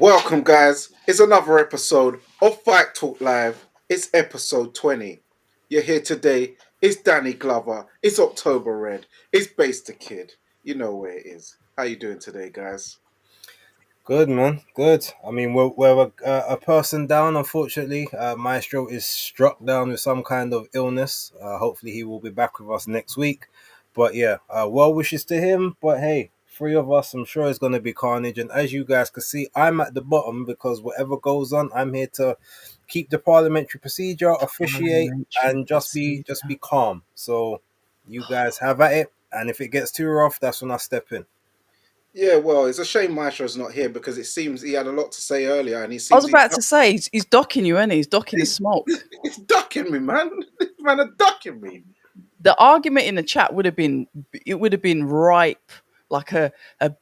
Welcome, guys. It's another episode of Fight Talk Live. It's episode 20. You're here today. It's Danny Glover. It's October Red. It's Base the Kid. You know where it is. How you doing today, guys? Good man, good. I mean, we're a person down. Unfortunately, Maestro is struck down with some kind of illness. Hopefully, he will be back with us next week. But yeah, well wishes to him. But hey, three of us, I'm sure it's going to be carnage. And as you guys can see, I'm at the bottom because whatever goes on, I'm here to keep the parliamentary procedure, officiate, Parliamentary and just be procedure. calm. So you guys have at it. And if it gets too rough, that's when I step in. Yeah, well, it's a shame Maestro's not here because it seems he had a lot to say earlier and he I was seems about to say he's docking you, and he's docking the smoke. he's ducking me, man. This man are ducking me. The argument in the chat would have been ripe, like a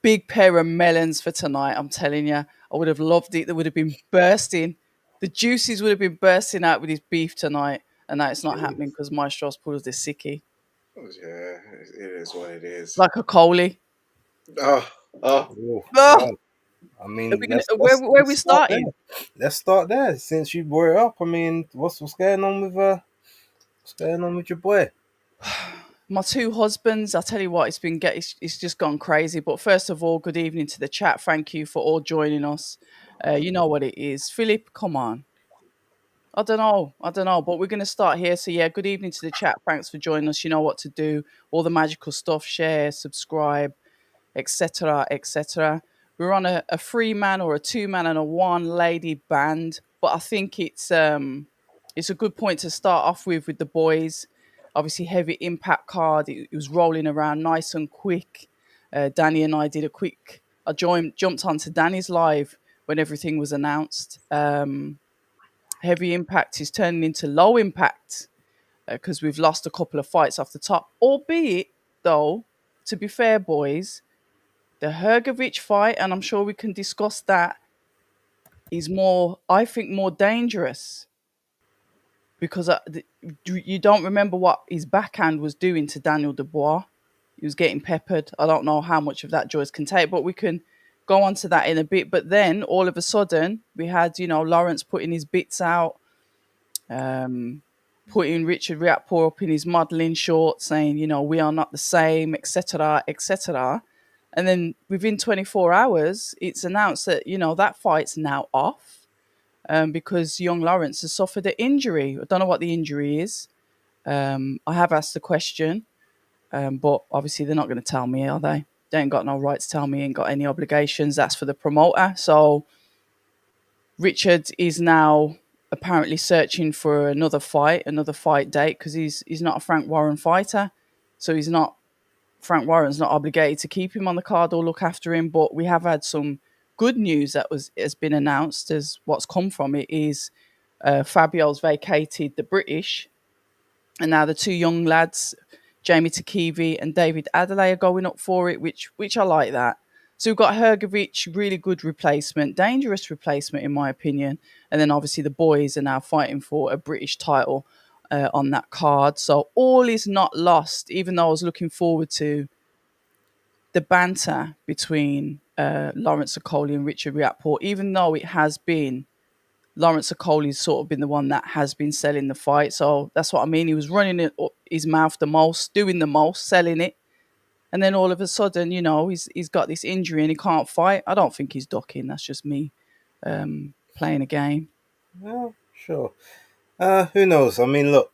big pair of melons for tonight. I'm telling you, I would have loved it. They would have been bursting. The juices would have been bursting out with his beef tonight, and now it's not happening because Maestro's pulled this sickie, Yeah, it is what it is. like a Coley. Oh, oh. Oh, Oh, well. I are mean, we gonna, where we let's start there. starting? Let's start there. Since you brought it up, I mean, what's going on with what's going on with your boy? My two husbands, I tell you what, it's just gone crazy. But first of all, good evening to the chat. Thank you for all joining us. You know what it is, Philip. Come on. I don't know, but we're going to start here. So yeah, good evening to the chat. Thanks for joining us. You know what to do. All the magical stuff. Share, subscribe, etc., etc. We're on a three man or a two man and a one lady band, but I think it's a good point to start off with the boys. Obviously, heavy impact card. It was rolling around nice and quick. Danny and I did a quick. I jumped onto Danny's live when everything was announced. Heavy impact is turning into low impact because we've lost a couple of fights off the top. Albeit, though, to be fair, boys, the Hergovich fight, and I'm sure we can discuss that, is more, I think, more dangerous because you don't remember what his backhand was doing to Daniel Dubois. He was getting peppered. I don't know how much of that Joyce can take, but we can go on to that in a bit. But then all of a sudden, we had, Lawrence putting his bits out, putting Richard Riakporhe up in his modelling shorts, saying, we are not the same, etc., etc. And then within 24 hours, it's announced that, that fight's now off because young Lawrence has suffered an injury. I don't know what the injury is. I have asked the question, but obviously they're not going to tell me, are they? They ain't got no right to tell me, ain't got any obligations. That's for the promoter. So Richard is now apparently searching for another fight date, because he's not a Frank Warren fighter. So Frank Warren's not obligated to keep him on the card or look after him. But we have had some good news has been announced. As what's come from it is Fabio's vacated the British, and now the two young lads, Jamie Takivi and David Adelaide, are going up for it, which I like that. So we've got Hergovich, really good replacement, dangerous replacement in my opinion, and then obviously the boys are now fighting for a British title on that card. So all is not lost, even though I was looking forward to the banter between Lawrence Okoli and Richard Riakporhe, even though it has been Lawrence Okoli's sort of been the one that has been selling the fight. So that's what I mean. He was running it his mouth the most, doing the most, selling it. And then all of a sudden, he's got this injury and he can't fight. I don't think he's ducking. That's just me playing a game. Well, sure. Who knows? I mean, look,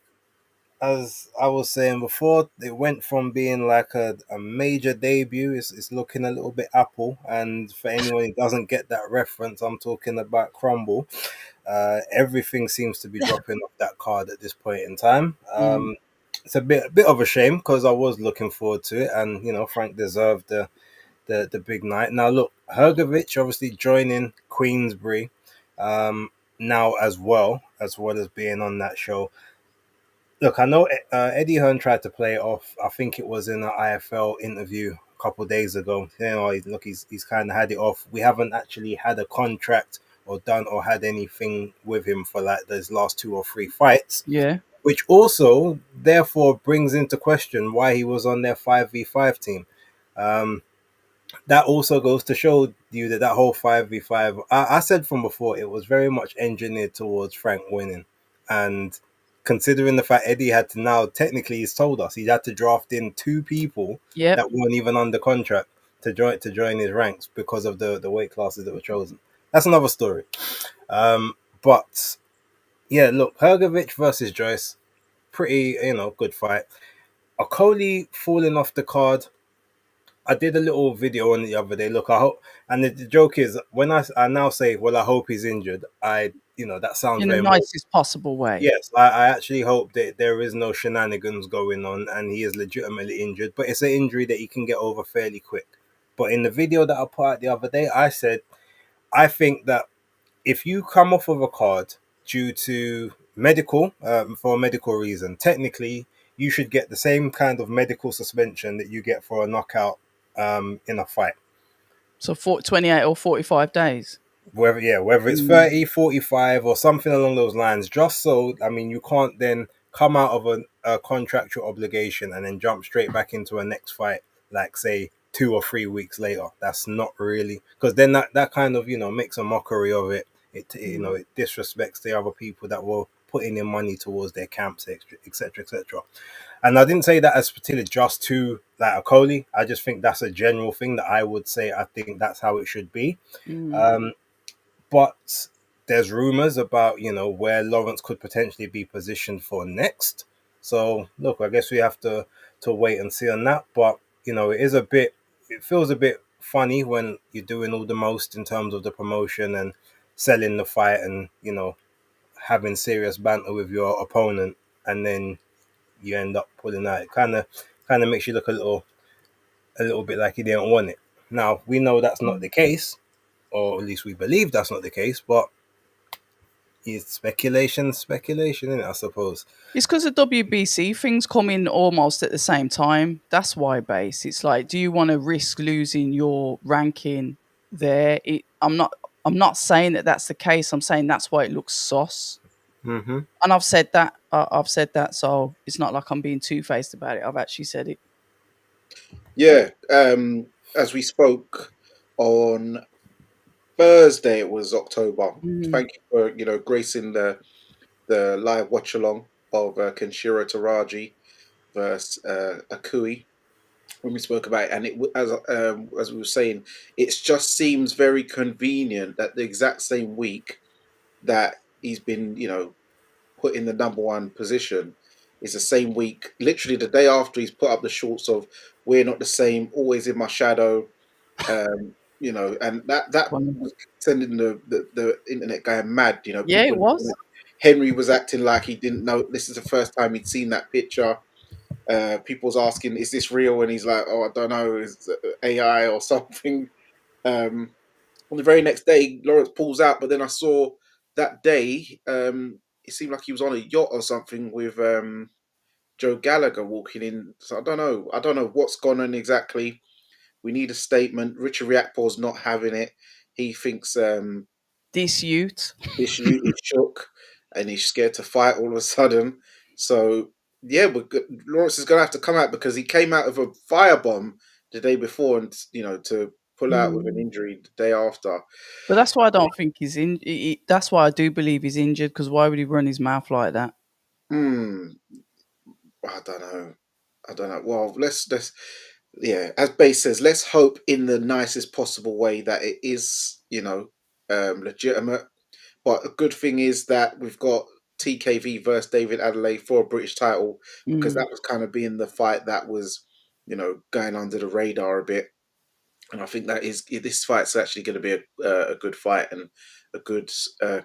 as I was saying before, it went from being like a major debut. It's looking a little bit Apple, and for anyone who doesn't get that reference, I'm talking about Crumble. Everything seems to be dropping off that card at this point in time. Mm. It's a bit of a shame because I was looking forward to it, and Frank deserved the big night. Now look, Hergovich obviously joining Queensbury now as well as being on that show. Look, I know Eddie Hearn tried to play it off. I think it was in an IFL interview a couple of days ago. Look, he's kind of had it off. We haven't actually had a contract or done or had anything with him for like those last two or three fights, Yeah. which also therefore brings into question why he was on their 5v5 team. Um, that also goes to show you that that whole 5v5, I said from before, it was very much engineered towards Frank winning. And considering the fact Eddie had to now, technically, he's told us he had to draft in two people Yep. that weren't even under contract to join his ranks because of the weight classes that were chosen. That's another story. But yeah, look, Hergovich versus Joyce, pretty, good fight. Okoli falling off the card. I did a little video on it the other day. Look, I hope, and the joke is when I now say, well, I hope he's injured. That sounds In the very more. nicest possible way. Yes, I actually hope that there is no shenanigans going on and he is legitimately injured, but it's an injury that he can get over fairly quick. But in the video that I put out the other day, I said, I think that if you come off of a card due to for a medical reason, technically you should get the same kind of medical suspension that you get for a knockout in a fight. So 28 or 45 days. Whether it's 30, 45 or something along those lines, just so, I mean, you can't then come out of a contractual obligation and then jump straight back into a next fight, like say 2 or 3 weeks later. That's not really, because then that kind of, makes a mockery of it. It disrespects the other people that were putting in money towards their camps, etc., etc. And I didn't say that as particularly just to like Okoli. I just think that's a general thing that I would say. I think that's how it should be. But there's rumors about where Lawrence could potentially be positioned for next. So look, I guess we have to wait and see on that. But it feels a bit funny when you're doing all the most in terms of the promotion and selling the fight and having serious banter with your opponent, and then you end up pulling out. It kind of makes you look a little bit like you didn't want it. Now we know that's not the case, or at least we believe that's not the case, but it's speculation, isn't it, I suppose. It's because the WBC things come in almost at the same time. That's why, base. It's like, do you want to risk losing your ranking there? I'm not. I'm not saying that that's the case. I'm saying that's why it looks sus. Mm-hmm. And I've said that. I've said that. So it's not like I'm being two faced about it. I've actually said it. Yeah. As we spoke on Thursday, it was October. Mm. Thank you for gracing the live watch along of Kenshiro Taraji versus Akui when we spoke about it, and as we were saying, it just seems very convenient that the exact same week that he's been put in the number one position is the same week, literally the day after he's put up the shorts of "We're not the same," "Always in my shadow," and that Funny. was sending the internet going mad. Yeah, it People. was. Henry was acting like he didn't know. This is the first time he'd seen that picture. People was asking, "Is this real?" And he's like, "Oh, I don't know. Is AI or something?" On the very next day, Lawrence pulls out. But then I saw that day, it seemed like he was on a yacht or something with Joe Gallagher walking in. So I don't know. I don't know what's gone on exactly. We need a statement. Richard Riakpor's not having it. He thinks This youth. this youth is shook and he's scared to fight all of a sudden. So yeah, Lawrence is going to have to come out because he came out of a firebomb the day before, and to pull out with an Mm. injury the day after. But that's why I don't think he's in. That's why I do believe he's injured. Because why would he run his mouth like that? Hmm, I don't know. I don't know. Well, let's yeah, as Base says, let's hope in the nicest possible way that it is legitimate. But a good thing is that we've got TKV versus David Adelaide for a British title, because Mm. that was kind of being the fight that was, going under the radar a bit. And I think that is this fight's actually going to be a good fight and a good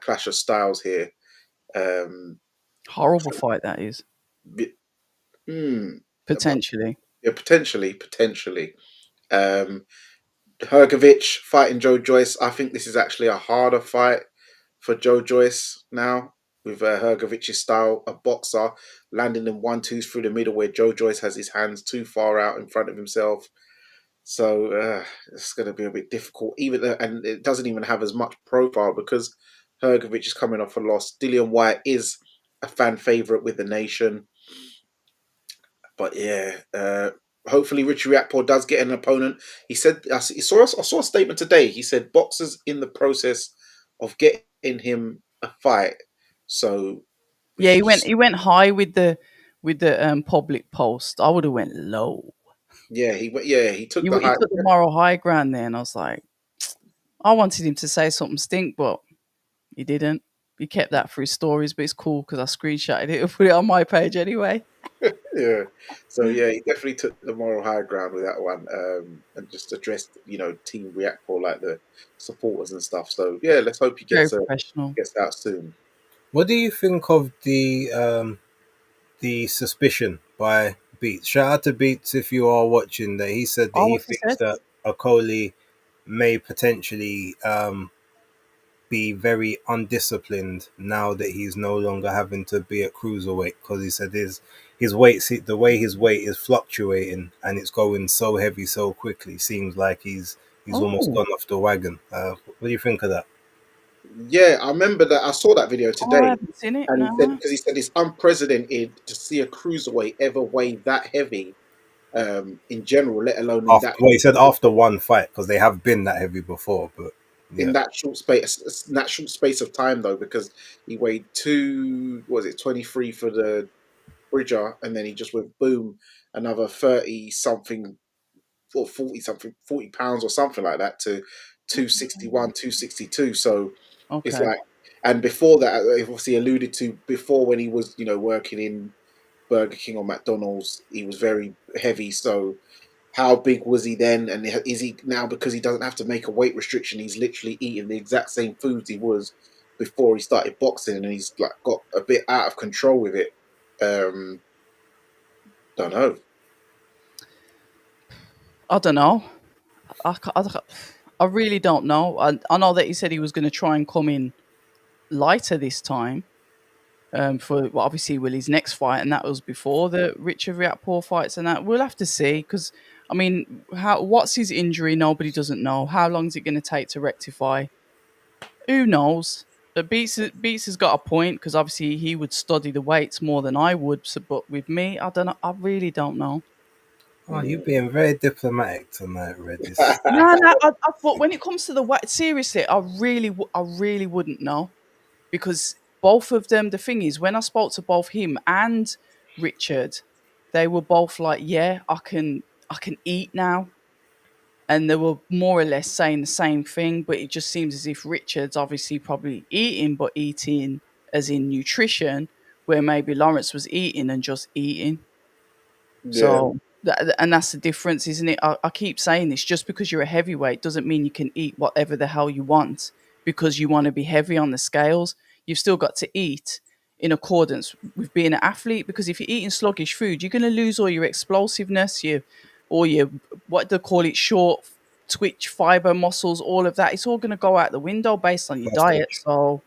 clash of styles here. Um, Horrible fight that is. bi- but Potentially. yeah, potentially. Um, Hergovich fighting Joe Joyce. I think this is actually a harder fight for Joe Joyce now, with Hergovich's style, a boxer landing in 1-2s through the middle, where Joe Joyce has his hands too far out in front of himself. So it's going to be a bit difficult. And it doesn't even have as much profile because Hergovich is coming off a loss. Dillian White is a fan favorite with the nation, but yeah, hopefully Richie Riakporhe does get an opponent. He said I saw a statement today. He said boxers in the process of getting him a fight. So Yeah, if he went high with the public post. I would have went low. he took the He high. took the moral high ground there, and I was like, I wanted him to say something stink, but he didn't. He kept that for his stories, but it's cool because I screenshotted it and put it on my page anyway. Yeah. So yeah, he definitely took the moral high ground with that one, and just addressed, Team React for like the supporters and stuff. So yeah, let's hope he Very gets professional. out soon. What do you think of the suspicion by Beats? Shout out to Beats if you are watching. That he said that Oh, he what's he thinks said? that Okoli may potentially be very undisciplined now that he's no longer having to be at cruiserweight, because he said his weight, the way his weight is fluctuating and it's going so heavy so quickly, seems like he's almost Oh, gone off the wagon. What do you think of that? Yeah, I remember that. I saw that video oh, I today, haven't seen it. and No. he said it's unprecedented to see a cruiserweight ever weigh that heavy, in general, let alone After, well, he said after one fight, because they have been that heavy before, but in yeah. that short space of time though, because he weighed what was it, 23 for the Bridger, and then he just went boom, another 30 something or 40 something, 40 pounds or something like that to 261, 262. So it's Okay. like, and before that, I've obviously alluded to before, when he was, working in Burger King or McDonald's, he was very heavy. So how big was he then? And is he now, because he doesn't have to make a weight restriction, he's literally eating the exact same foods he was before he started boxing, and he's like got a bit out of control with it. Um, don't know. I don't know. I really don't know. I know that he said he was going to try and come in lighter this time. For well, obviously, will his next fight, and that was before the Richard Riakporhe fights, and that we'll have to see. Because I mean, what's his injury? Nobody doesn't know. How long is it going to take to rectify? Who knows? But Beats has got a point, because obviously he would study the weights more than I would. So, but with me, I don't know. I really don't know. Oh, you're being very diplomatic tonight, Red. This No, no. I thought when it comes to the weight, seriously, I really wouldn't know, because both of them. The thing is, when I spoke to both him and Richard, they were both like, "Yeah, I can eat now," and they were more or less saying the same thing. But it just seems as if Richard's obviously probably eating, but eating as in nutrition, where maybe Lawrence was eating and just eating. Yeah, So, and that's the difference, isn't it? I keep saying this: just because you're a heavyweight doesn't mean you can eat whatever the hell you want because you want to be heavy on the scales. You've still got to eat in accordance with being an athlete. Because if you're eating sluggish food, you're going to lose all your explosiveness, or your, what they call it, short twitch fiber muscles. All of that, it's all going to go out the window based on your that's very diet. So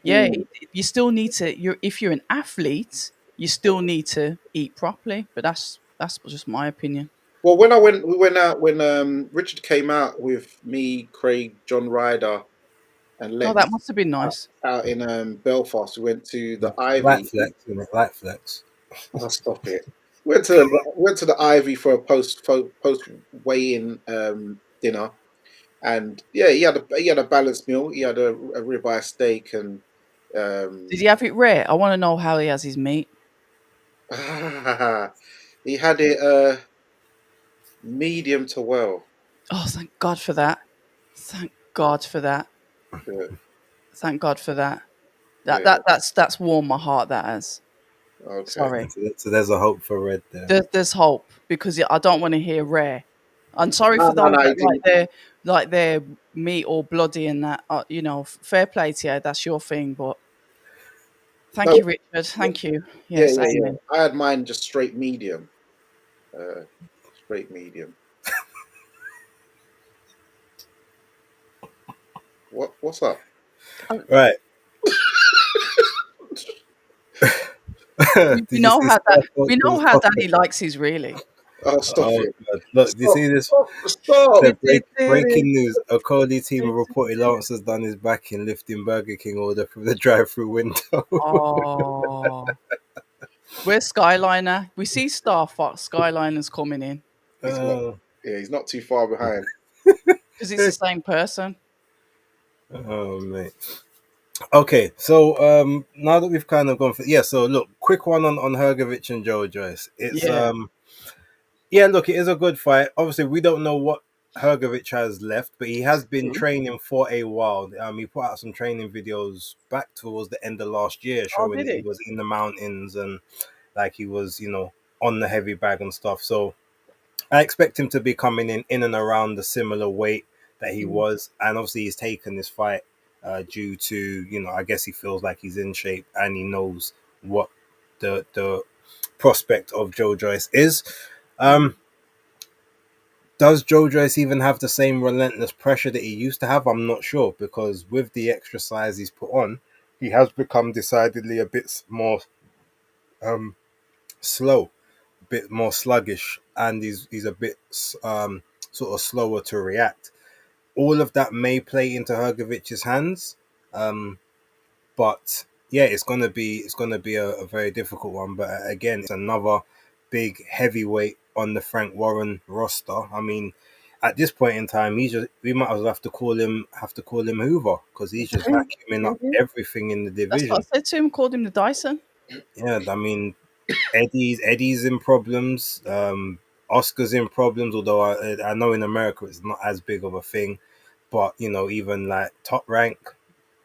yeah, you still need to. If you're an athlete, you still need to eat properly. But that's just my opinion. well, we went out when Richard came out with me, Craig, John Ryder, and Oh, that Lex must have been nice. out in Belfast. We went to the light Ivy. flex, isn't it? Light flex. Oh, stop it. Went to the Ivy for a post weigh in dinner, and yeah, he had a balanced meal. He had a ribeye steak, and Did um, he have it rare? I want to know how he has his meat. he had it medium to well. Oh, thank God for that. Thank God for that. Yeah, Thank God for that. yeah. That's warmed my heart. That has. Okay. Sorry. So there's a hope for Red there. There's hope, because I don't want to hear rare. I'm sorry No, for no, those no. He that didn't. like their meat all bloody and that. Fair play to you. That's your thing. But thank No. you, Richard. Thank you. Yeah, Yes, yeah, yeah. amen. I had mine just straight medium. Uh, straight medium. What's up? Right. We Did you know see how Sky we Sports know was how coughing? Danny likes his really. Oh, stop Oh it! God! Look, do you Stop! see this? Stop! Stop! The breaking news: a Cody team have reported Lawrence has done his back in lifting Burger King order from the drive-through window. Oh, Where's Skyliner? We see Star Fox. Skyliner's coming in He's not. Uh, Yeah, he's not too far behind. because it's the same person. oh mate. Okay, so now that we've kind of gone for so look, quick one on Hergovich and Joe Joyce. It's Yeah. yeah, look, it is a good fight. Obviously, we don't know what Hergovich has left, but he has been True. training for a while. He put out some training videos back towards the end of last year, Oh, showing did that he he? was in the mountains and like he was, on the heavy bag and stuff. So I expect him to be coming in and around the similar weight that he Mm. was, and obviously he's taken this fight due to I guess he feels like he's in shape and he knows what the prospect of Joe Joyce is. Mm. Does Joe Joyce even have the same relentless pressure that he used to have? I'm not sure, because with the extra size he's put on, he has become decidedly a bit more um, slow, a bit more sluggish, and he's a bit sort of slower to react. All of that may play into Hergovich's hands, um, but yeah, it's gonna be a very difficult one. But again, it's another big heavyweight on the Frank Warren roster. I mean, at this point in time, we might as well have to call him Hoover, because he's just vacuuming up Mhm. everything in the That's what division. I said to him. Called him the Dyson. Yeah, I mean, Eddie's in problems. Oscar's in problems. Although I know in America it's not as big of a thing, but even like Top Rank,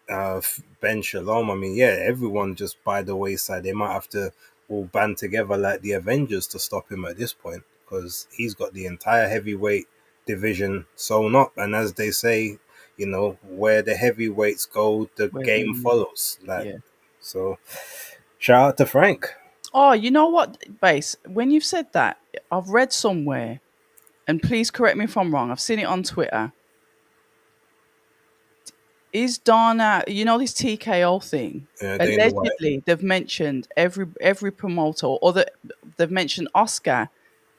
Ben Shalom. I mean, yeah, everyone just by the wayside. They might have to all band together like the Avengers to stop him at this point, because he's got the entire heavyweight division sewn up. And as they say, where the heavyweights go, the Where game the follows. Like, yeah. so, shout out to Frank. Oh, you know what, Base? When you've said that, I've read somewhere, and please correct me if I'm wrong. I've seen it on Twitter. Is Dana, this TKO thing? Dana White. Allegedly, they've mentioned every promoter, or they've mentioned Oscar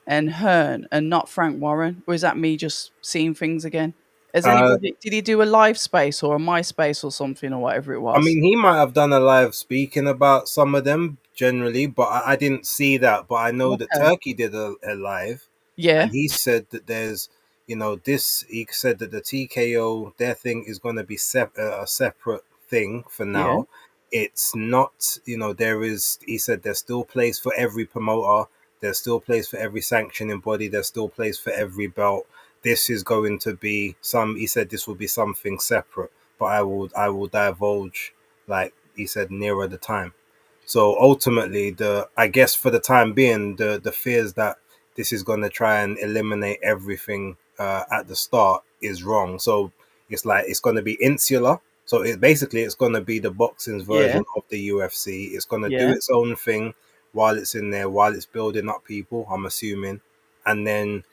and Hearn, and not Frank Warren. Or is that me just seeing things again? Has Uh, anybody? Did he do a live space or a MySpace or something or whatever it I was? mean, he might have done a live speaking about some of them generally, but I didn't see that. But I know that Okay. Turkey did a live, Yeah. and he said that there's, this. He said that the TKO their thing is going to be a separate thing for Yeah. now. It's not, there is. He said there's still place for every promoter. There's still place for every sanctioning body. There's still place for every belt. This is going to be some. He said this will be something separate, but I will divulge, like he said, nearer the time. So ultimately, I guess for the time being, the fears that this is going to try and eliminate everything at the start is wrong. So it's like it's going to be insular. So it's going to be the boxing's Yeah. version of the UFC. It's going to do Yeah. its own thing while it's in there, while it's building up people. I'm assuming, and then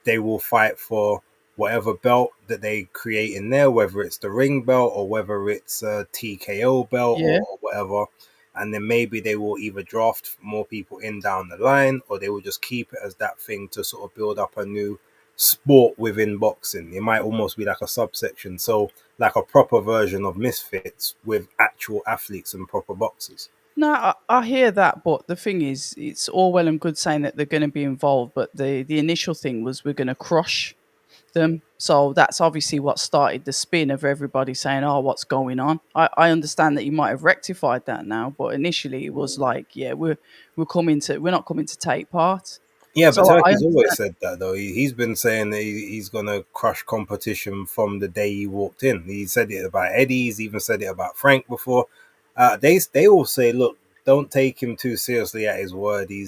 they will fight for whatever belt that they create in there, whether it's the ring belt or whether it's a TKO belt Yeah. or whatever. And then maybe they will either draft more people in down the line, or they will just keep it as that thing to sort of build up a new sport within boxing. It might almost be like a subsection. So, like a proper version of Misfits with actual athletes and proper boxers. No, I hear that, but the thing is, it's all well and good saying that they're going to be involved, but the initial thing was we're going to crush them. So that's obviously what started the spin of everybody saying, "Oh, what's going on?" I understand that you might have rectified that now, but initially it was like, "Yeah, we're not coming to take part." Yeah, but So I Turkey's always understand. said that though. He's been saying that he's gonna crush competition from the day he walked in. He said it about Eddie. He's even said it about Frank before. They all say, look, don't take him too seriously at his word. He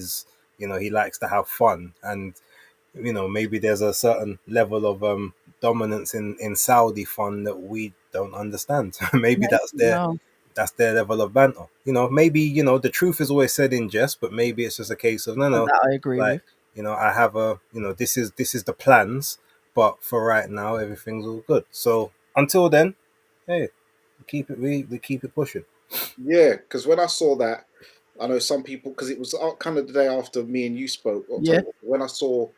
likes to have fun, and maybe there's a certain level of dominance in Saudi fun that we don't understand. Maybe Maybe, no, that's their level of banter. Maybe the truth is always said in jest, but maybe it's just a case of no, and no, that I agree like with. I have this is the plans, but for right now everything's all good. So until then, hey, we keep it pushing. Yeah, because when I saw that, I know some people, because it was kind of the day after me and you spoke, Yeah, October. When I saw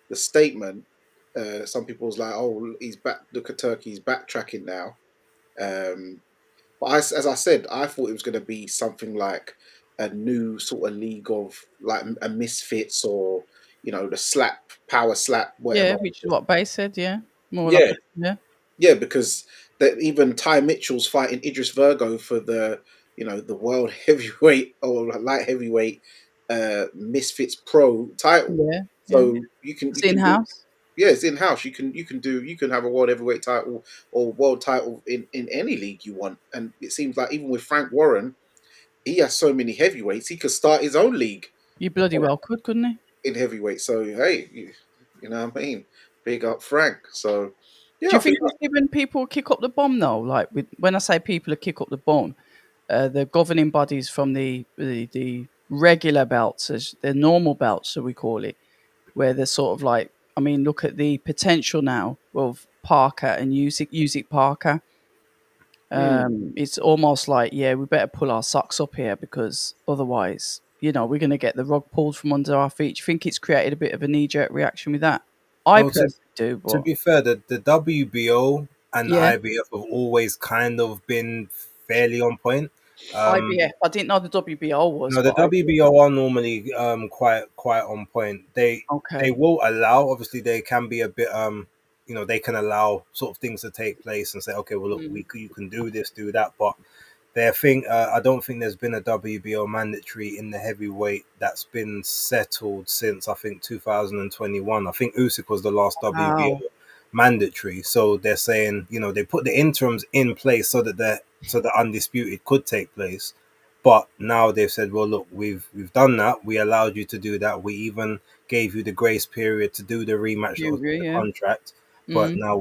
the statement, some people was like, "Oh, he's back. Look at Turkey, he's backtracking now." But as I said, I thought it was going to be something like a new sort of league of like a misfits, or the slap power slap whatever. Yeah, which is what Bay said, yeah. More like Yeah, a yeah. yeah, because that even Ty Mitchell's fighting Idris Virgo for the the world heavyweight or light heavyweight Misfits Pro title. Yeah, yeah. So you It's can do, in-house. yeah, it's in house. You can have a world heavyweight title or world title in any league you want. And it seems like even with Frank Warren, he has so many heavyweights, he could start his own league You bloody well could, couldn't he? in heavyweight. So hey, you know what I mean? Big up Frank. So Do yeah, you I think think it's giving people kick up the bum though? Like when I say people who kick up the bum, the governing bodies from the regular belts, as the normal belts, so we call it, where they're sort of like, I mean, look at the potential now of Parker and Usyk Parker. mm, It's almost like, yeah, we better pull our socks up here because otherwise, we're going to get the rug pulled from under our feet. Do you think it's created a bit of a knee jerk reaction with that? I Well, personally do, to but be fair, the WBO and the yeah, IBF have always kind of been fairly on point. IBF. I didn't know the WBO was, No, the but WBO are normally quite on point. They okay. will allow, obviously they can be a bit they can allow sort of things to take place and say, okay, well look, Mm, you can do this, do that, but their thing, I don't think there's been a WBO mandatory in the heavyweight that's been settled since I think 2021. I think Usyk was the last WBO wow. mandatory. So they're saying, they put the interims in place so the undisputed could take place. But now they've said, well, look, we've done that. We allowed you to do that. We even gave you the grace period to do the rematch that You was in agree? the Yeah. contract. But Mm, now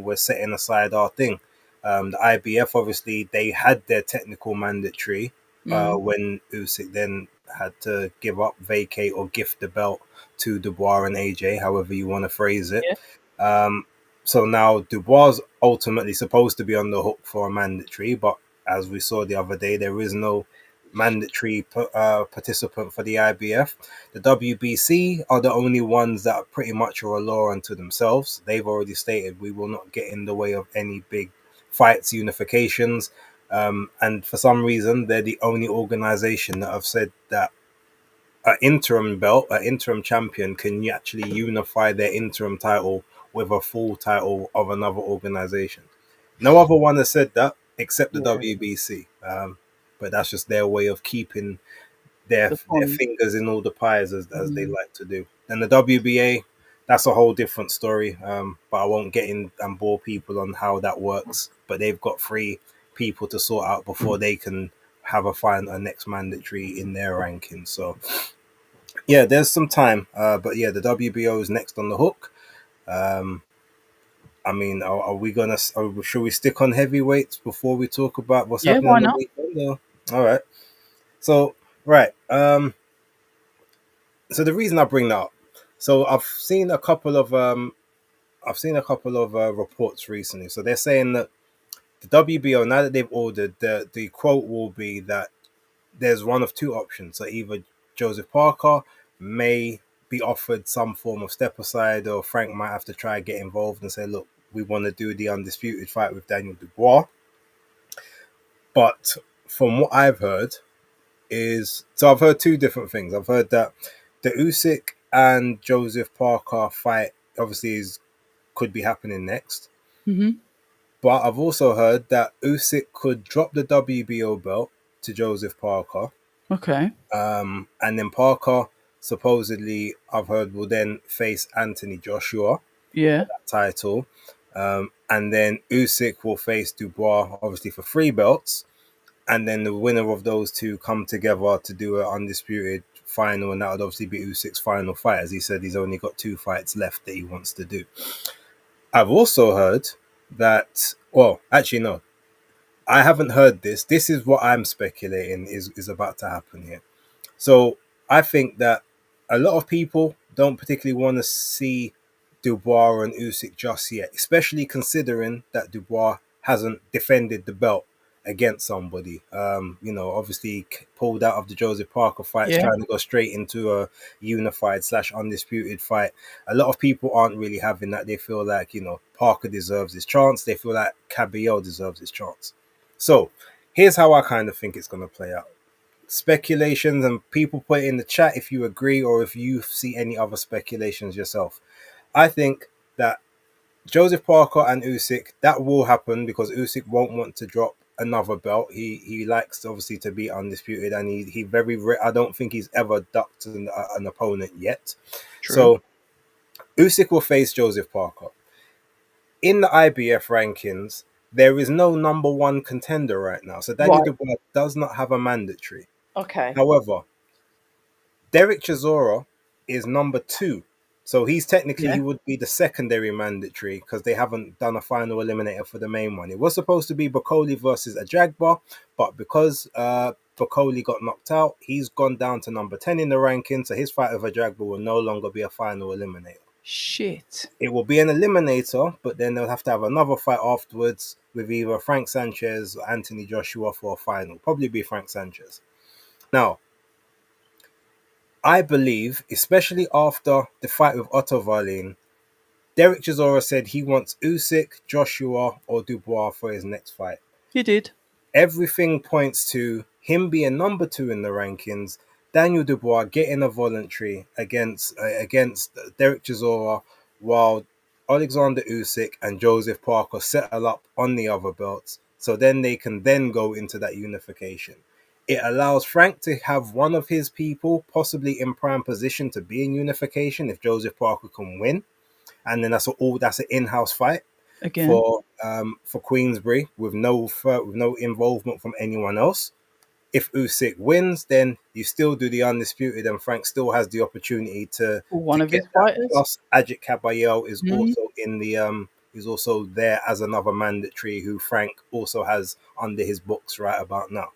we're setting aside our thing. The IBF, obviously, they had their technical mandatory mm, when Usyk then had to give up, vacate, or gift the belt to Dubois and AJ, however you want to phrase it. yeah. Um, so now Dubois is ultimately supposed to be on the hook for a mandatory, but as we saw the other day, there is no mandatory participant for the IBF. The WBC are the only ones that pretty much are a law unto themselves. They've already stated we will not get in the way of any big fights, unifications. And for some reason, they're the only organization that have said that an interim belt, an interim champion can actually unify their interim title with a full title of another organization. No other one has said that except the Yeah. WBC. But that's just their way of keeping their The their fun. fingers in all the pies as they Mm, like to do. Then the WBA, that's a whole different story. But I won't get in and bore people on how that works. But they've got three people to sort out before they can have a next mandatory in their ranking. So yeah, there's some time. But yeah, the WBO is next on the hook. Um, I mean, are we gonna? Should we stick on heavyweights before we talk about what's yeah. happening Why on the not? weekend? All right. So right. So the reason I bring that up, so I've seen a couple of reports recently. So they're saying that the WBO, now that they've ordered, the quote will be that there's one of two options. So either Joseph Parker may be offered some form of step aside, or Frank might have to try and get involved and say, look, we want to do the undisputed fight with Daniel Dubois. But from what I've heard so I've heard two different things. I've heard that the Usyk and Joseph Parker fight obviously could be happening next. Hmm. But I've also heard that Usyk could drop the WBO belt to Joseph Parker. Okay. And then Parker, supposedly, I've heard, will then face Anthony Joshua Yeah. for that title. And then Usyk will face Dubois, obviously, for three belts. And then the winner of those two come together to do an undisputed final. And that would obviously be Usyk's final fight. As he said, he's only got two fights left that he wants to do. I've also heard that, well, actually, no, I haven't heard this. This is what I'm speculating is about to happen here. So I think that a lot of people don't particularly want to see Dubois and Usyk just yet, especially considering that Dubois hasn't defended the belt against somebody. Obviously pulled out of the Joseph Parker fights, Yeah. trying to go straight into a unified / undisputed fight. A lot of people aren't really having that. They feel like, Parker deserves his chance. They feel like Cabello deserves his chance. So here's how I kind of think it's going to play out. speculations, and people put it in the chat if you agree or if you see any other speculations yourself. I think that Joseph Parker and Usyk, that will happen because Usyk won't want to drop another belt. He likes obviously to be undisputed, and he very I don't think he's ever ducked an opponent yet. True. So Usyk will face Joseph Parker. In the IBF rankings, there is no number one contender right now. So Daniel Right. Dubois does not have a mandatory. Okay. However, Derek Chisora is number 2. So he's technically, Yeah. he would be the secondary mandatory because they haven't done a final eliminator for the main one. It was supposed to be Bokoli versus Ajagba, but because Bokoli got knocked out, he's gone down to number 10 in the ranking. So his fight with Ajagba will no longer be a final eliminator. Shit. It will be an eliminator, but then they'll have to have another fight afterwards with either Frank Sanchez or Anthony Joshua for a final. Probably be Frank Sanchez. Now, I believe, especially after the fight with Otto Wallin, Derek Chisora said he wants Usyk, Joshua, or Dubois for his next fight. He did. Everything points to him being number 2 in the rankings, Daniel Dubois getting a voluntary against Derek Chisora, while Alexander Usyk and Joseph Parker settle up on the other belts. So then they can then go into that unification. It allows Frank to have one of his people possibly in prime position to be in unification if Joseph Parker can win. And then that's an in-house fight Again. for Queensbury with no involvement from anyone else. If Usyk wins, then you still do the undisputed, and Frank still has the opportunity to One of get his fighters. Plus, Ajit Kabayel is also in the is also there as another mandatory who Frank also has under his books right about now.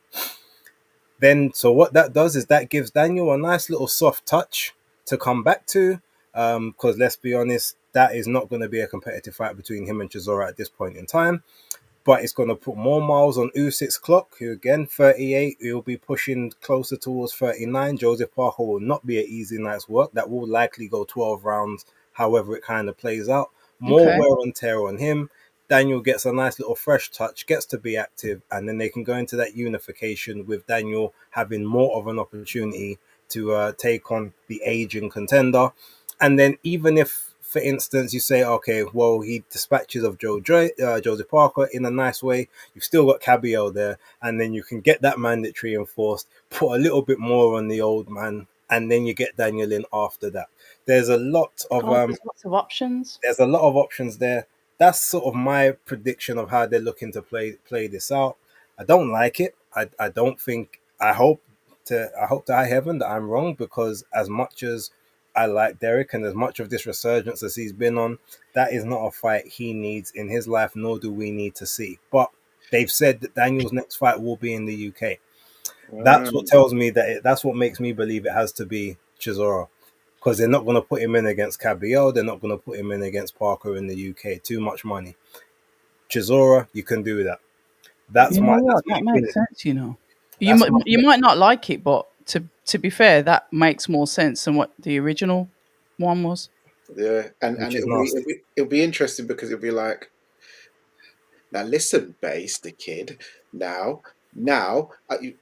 Then, so what that does is that gives Daniel a nice little soft touch to come back to, because let's be honest, that is not going to be a competitive fight between him and Chisora at this point in time. But it's going to put more miles on Usyk's clock, who again, 38, he'll be pushing closer towards 39. Joseph Parker will not be an easy night's work. That will likely go 12 rounds, however it kind of plays out. More wear and tear on him. Daniel gets a nice little fresh touch, gets to be active, and then they can go into that unification with Daniel having more of an opportunity to take on the aging contender. And then even if, for instance, you say, okay, well, he dispatches of Joseph Parker in a nice way, you've still got Kabayel there, and then you can get that mandatory enforced, put a little bit more on the old man, and then you get Daniel in after that. There's a lot of there's lots of options. There's a lot of options there. That's sort of my prediction of how they're looking to play this out. I don't like it. I don't think. I hope to high heaven that I'm wrong, because as much as I like Derek and as much of this resurgence as he's been on, that is not a fight he needs in his life, nor do we need to see. But they've said that Daniel's next fight will be in the UK. That's what tells me that's what makes me believe it has to be Chisora, because they're not going to put him in against Kabayel. They're not going to put him in against Parker in the UK. Too much money. Chisora, you can do that. That's that makes sense. You might not like it, but to be fair, that makes more sense than what the original one was. Yeah, and it'll be interesting because it'll be like, now listen, Base the kid. Now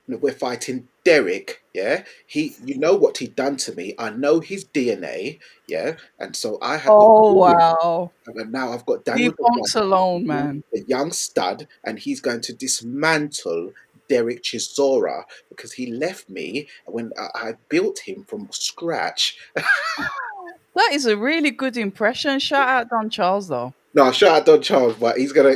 we're fighting Derek. Yeah, you know what he done to me. I know his DNA. Yeah, and so I have. Wow! And now I've got Leave Daniel Bonks alone, man. the young stud, and he's going to dismantle Derek Chisora because he left me when I built him from scratch. That is a really good impression. Shout out Don Charles, though. No, shout out Don Charles, but he's gonna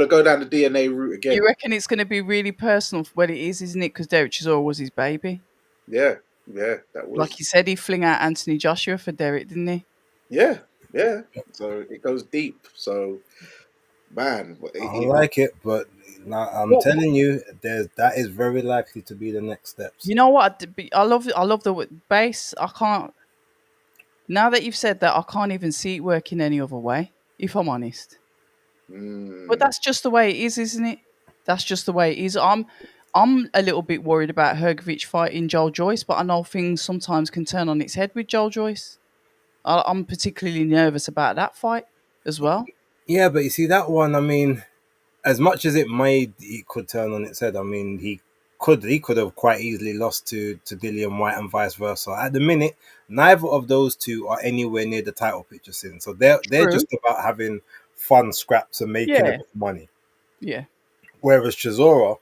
go down the DNA route again. You reckon it's going to be really personal for what it is, isn't it? Because Derek Chisora was his baby. Yeah, that was. Like he said, he fling out Anthony Joshua for Derek, didn't he? Yeah. So it goes deep. So, man, I like it, but I'm telling you, that is very likely to be the next steps. You know what? I love the base. I can't. Now that you've said that, I can't even see it working any other way, if I'm honest. But that's just the way it is, isn't it? That's just the way it is. I'm a little bit worried about Hrgovic fighting Joel Joyce, but I know things sometimes can turn on its head with Joel Joyce. I'm particularly nervous about that fight as well. Yeah, but you see that one, I mean, as much as it could turn on its head, I mean, he could have quite easily lost to Dillian White and vice versa. At the minute, neither of those two are anywhere near the title picture scene, so they're True. just about having fun scraps and making a Yeah. bit of money. Yeah. Whereas Chisora,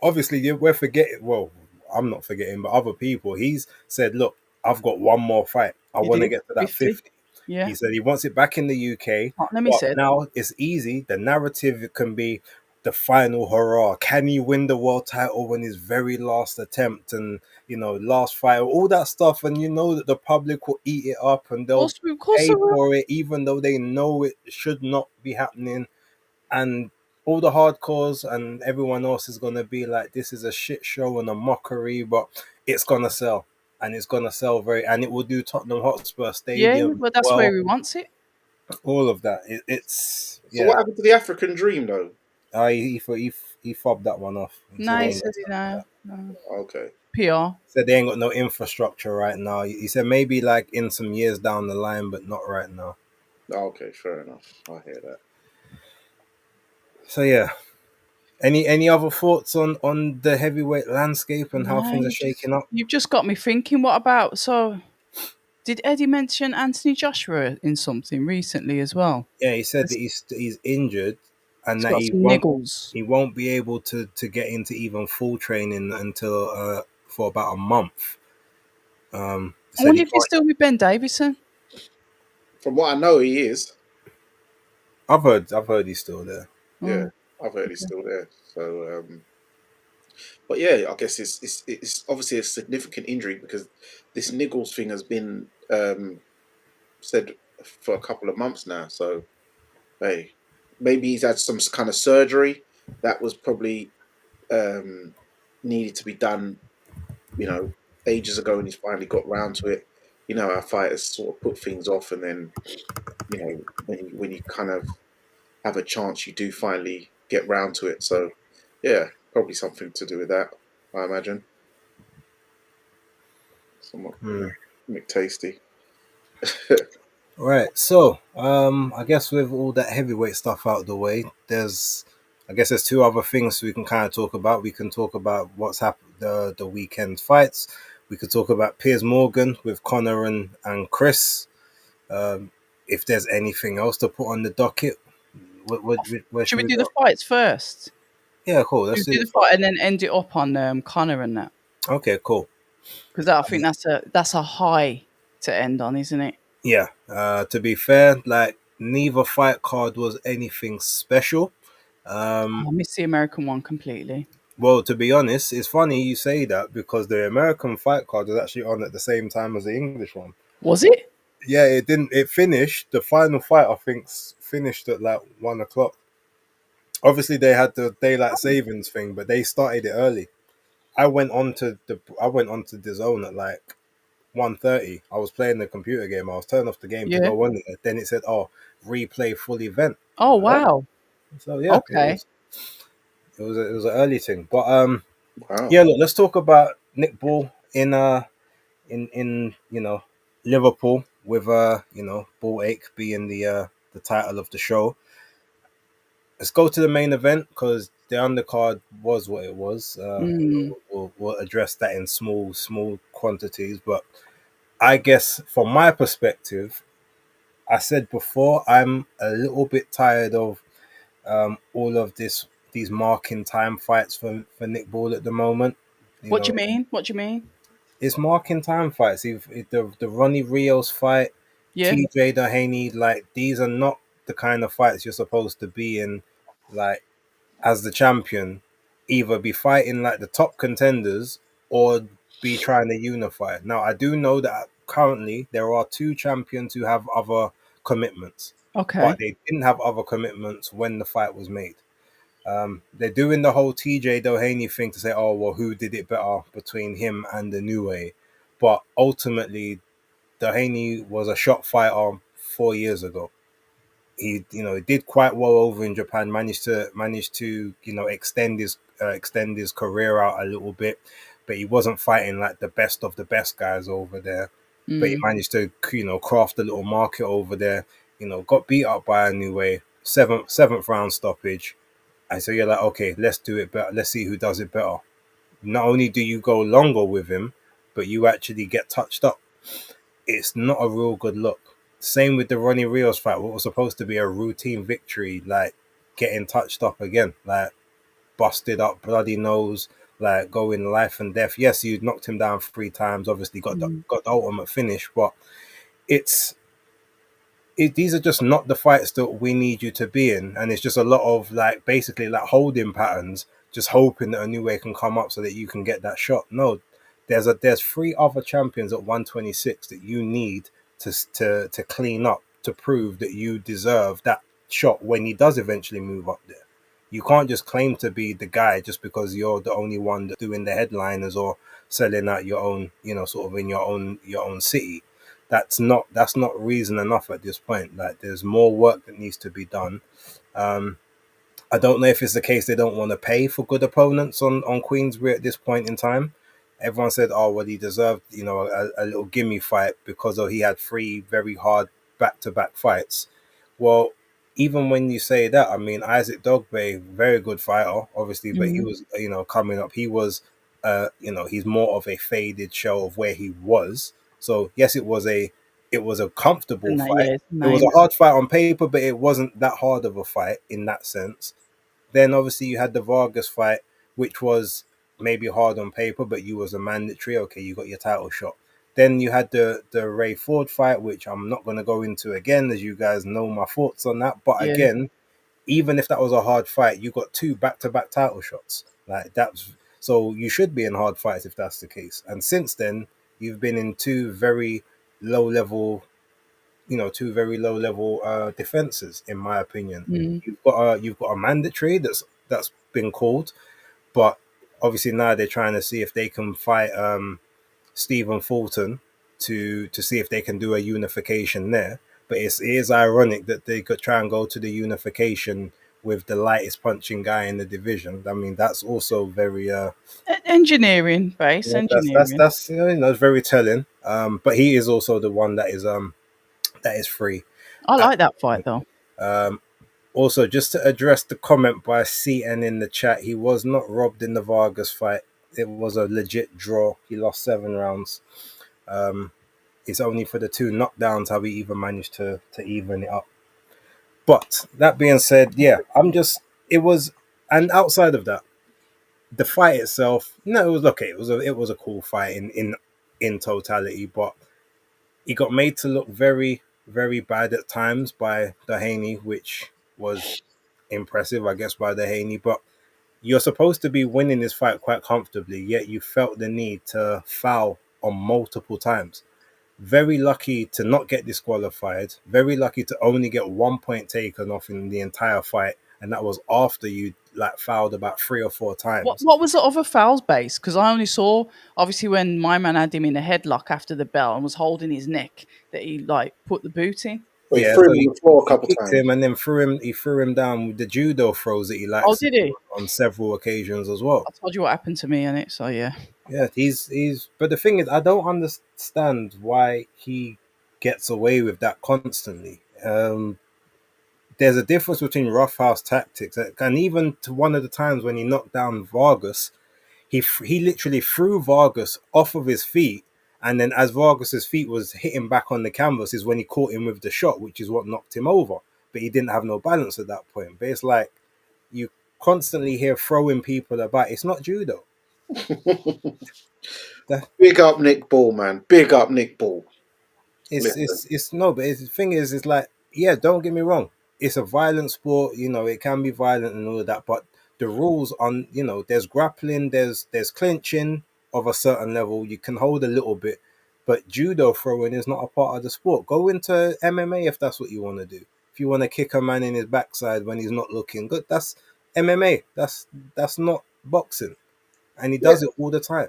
obviously, we're forgetting. Well, I'm not forgetting, but other people. He's said, "Look, I've got one more fight. I He want to did. get to that 50. 50." Yeah. He said he wants it back in the UK, Tottenham, he but said. now it's easy. The narrative can be the final hurrah. Can he win the world title when his very last attempt and last fight, all that stuff, and you know that the public will eat it up and they'll Of course, pay I will. for it, even though they know it should not be happening, and all the hardcores and everyone else is gonna be like, this is a shit show and a mockery, but it's gonna sell, and it's gonna sell and it will do Tottenham Hotspur Yeah, Stadium but that's where well, he wants it. all of that. It's So yeah. what happened to the African Dream though? He fobbed that one off. He said No, they he ain't said, got, no. Okay. PR. said they ain't got no infrastructure right now. He said maybe like in some years down the line, but not right now. Okay, fair enough. I hear that. So yeah. Any other thoughts on the heavyweight landscape and how No, things are shaking up? you've just got me thinking. What about Did Eddie mention Anthony Joshua in something recently as well? Yeah, he said that he's injured and He's that got some niggles. he won't be able to get into even full training until for about a month. I Said wonder he if he's can't. still with Ben Davison. From what I know, he is. I've heard he's still there. Yeah, Oh, I've heard he's okay. still there. So, but yeah, I guess it's obviously a significant injury because this niggles thing has been said for a couple of months now. So, hey, maybe he's had some kind of surgery that was probably needed to be done, ages ago, and he's finally got round to it. Our fighters sort of put things off, and then when you kind of have a chance, you do finally get round to it. So, yeah, probably something to do with that, I imagine. Somewhat Hmm. McTasty. Right. So, I guess with all that heavyweight stuff out of the way, there's two other things we can kind of talk about. We can talk about what's happened the weekend fights. We could talk about Piers Morgan with Connor and Chris. Um, if there's anything else to put on the docket, where Should should we we do the go? fights first? Yeah, cool. Should Let's we do do the the fight fight. and then end it up on Connor and that? Okay, cool. Because I think that's a high to end on, isn't it? Yeah. To be fair, like neither fight card was anything special. Oh, I miss the American one completely. Well, to be honest, it's funny you say that because the American fight card was actually on at the same time as the English one. Was it? Yeah, it didn't. It finished. The final fight, I think, finished at like 1 o'clock. Obviously, they had the daylight savings thing, but they started it early. I went on to the zone at like 1:30. I was playing the computer game. I was turning off the game to Yeah. go on it. Then it said, "Oh, replay full event." I'm Oh like, "What?" wow. So yeah, Okay. it was an early thing. But Wow. yeah, look, let's talk about Nick Ball in Liverpool with Ball Ache being the title of the show. Let's go to the main event because the undercard was what it was. Mm. We'll address that in small quantities, but I guess from my perspective, I said before I'm a little bit tired of all of these marking time fights for Nick Ball at the moment. You What do you know, mean? What do you mean? it's marking time fights. If the Ronnie Rios fight, Yeah. TJ Dehaney, like these are not the kind of fights you're supposed to be in, like as the champion, either be fighting like the top contenders or be trying to unify. Now I do know that currently there are two champions who have other commitments, but Okay. they didn't have other commitments when the fight was made. They're doing the whole TJ Doheny thing to say, oh, well, who did it better between him and the New Way? But ultimately, Doheny was a shot fighter 4 years ago. He did quite well over in Japan. Managed to extend his career out a little bit, but he wasn't fighting like the best of the best guys over there. But he Mm. managed to craft a little market over there. Got beat up by a New Way, seventh round stoppage. And so you're like, okay, let's do it better. Let's see who does it better. not only do you go longer with him, but you actually get touched up. It's not a real good look. Same with the Ronnie Rios fight, what was supposed to be a routine victory, like getting touched up again, like busted up, bloody nose, like going life and death. Yes, you knocked him down 3 times, obviously got the ultimate finish, but it's these are just not the fights that we need you to be in, and it's just a lot of like basically like holding patterns, just hoping that a new way can come up so that you can get that shot. No, there's 3 other champions at 126 that you need to clean up to prove that you deserve that shot when he does eventually move up there. You can't just claim to be the guy just because you're the only one that's doing the headliners or selling out your own, sort of in your own city. That's not reason enough at this point. Like there's more work that needs to be done. Um, I don't know if it's the case they don't want to pay for good opponents on Queensbury at this point in time. Everyone said, "Oh, well, he deserved, a little gimme fight because he had 3 very hard back-to-back fights." Well, even when you say that, I mean, Isaac Dogbe, very good fighter, obviously, but he was, coming up. He was, he's more of a faded show of where he was. So yes, it was a comfortable And fight. yeah, It was name. a hard fight on paper, but it wasn't that hard of a fight in that sense. Then obviously you had the Vargas fight, which was maybe hard on paper, but you was a mandatory. Okay, you got your title shot. Then you had the Ray Ford fight, which I'm not going to go into again, as you guys know my thoughts on that. But Yeah. again, even if that was a hard fight, you got 2 back-to-back title shots. Like that's so you should be in hard fights if that's the case. And since then, you've been in low level, two very low level defenses, in my opinion. Mm. You've got a mandatory that's been called, but obviously now they're trying to see if they can fight Stephen Fulton to see if they can do a unification there. But it is ironic that they could try and go to the unification with the lightest punching guy in the division. I mean, that's also very Engineering, base yeah, that's engineering. that's it's very telling. But he is also the one that is free. I like that fight though. Um, Also, just to address the comment by CN in the chat, he was not robbed in the Vargas fight. It was a legit draw. He lost 7 rounds. Um, it's only for the 2 knockdowns how he even managed to even it up. But that being said, yeah, it was, and outside of that, the fight itself, no, it was okay. It was a cool fight in totality, but he got made to look very, very bad at times by Dehaney, which was impressive, I guess, by Dehaney. But you're supposed to be winning this fight quite comfortably, yet you felt the need to foul on multiple times. Very lucky to not get disqualified. Very lucky to only get 1 point taken off in the entire fight, and that was after you like fouled about 3 or 4 What times. what was the other fouls base? Because I only saw obviously when my man had him in a headlock after the bell and was holding his neck that he like put the boot in. Well, he Yeah, threw so him on he, the floor a he couple kicked times. him and then he threw him down with the judo throws that he Oh, likes to did he? do on several occasions as well. I told you what happened to me in it, so yeah. Yeah, he's. But the thing is, I don't understand why he gets away with that constantly. There's a difference between roughhouse tactics, and even to one of the times when he knocked down Vargas, he literally threw Vargas off of his feet, and then as Vargas's feet was hitting back on the canvas, is when he caught him with the shot, which is what knocked him over. But he didn't have no balance at that point. But it's like you constantly hear throwing people about. It's not judo. That, Big up Nick Ball, man. Big up Nick Ball. It's Listen. it's no, but the thing is, it's like, yeah, don't get me wrong, it's a violent sport, it can be violent and all of that, but the rules on, there's grappling, there's clinching of a certain level, you can hold a little bit, but judo throwing is not a part of the sport. Go into MMA if that's what you want to do. If you want to kick a man in his backside when he's not looking good, that's MMA. That's not boxing, and he does it all the time.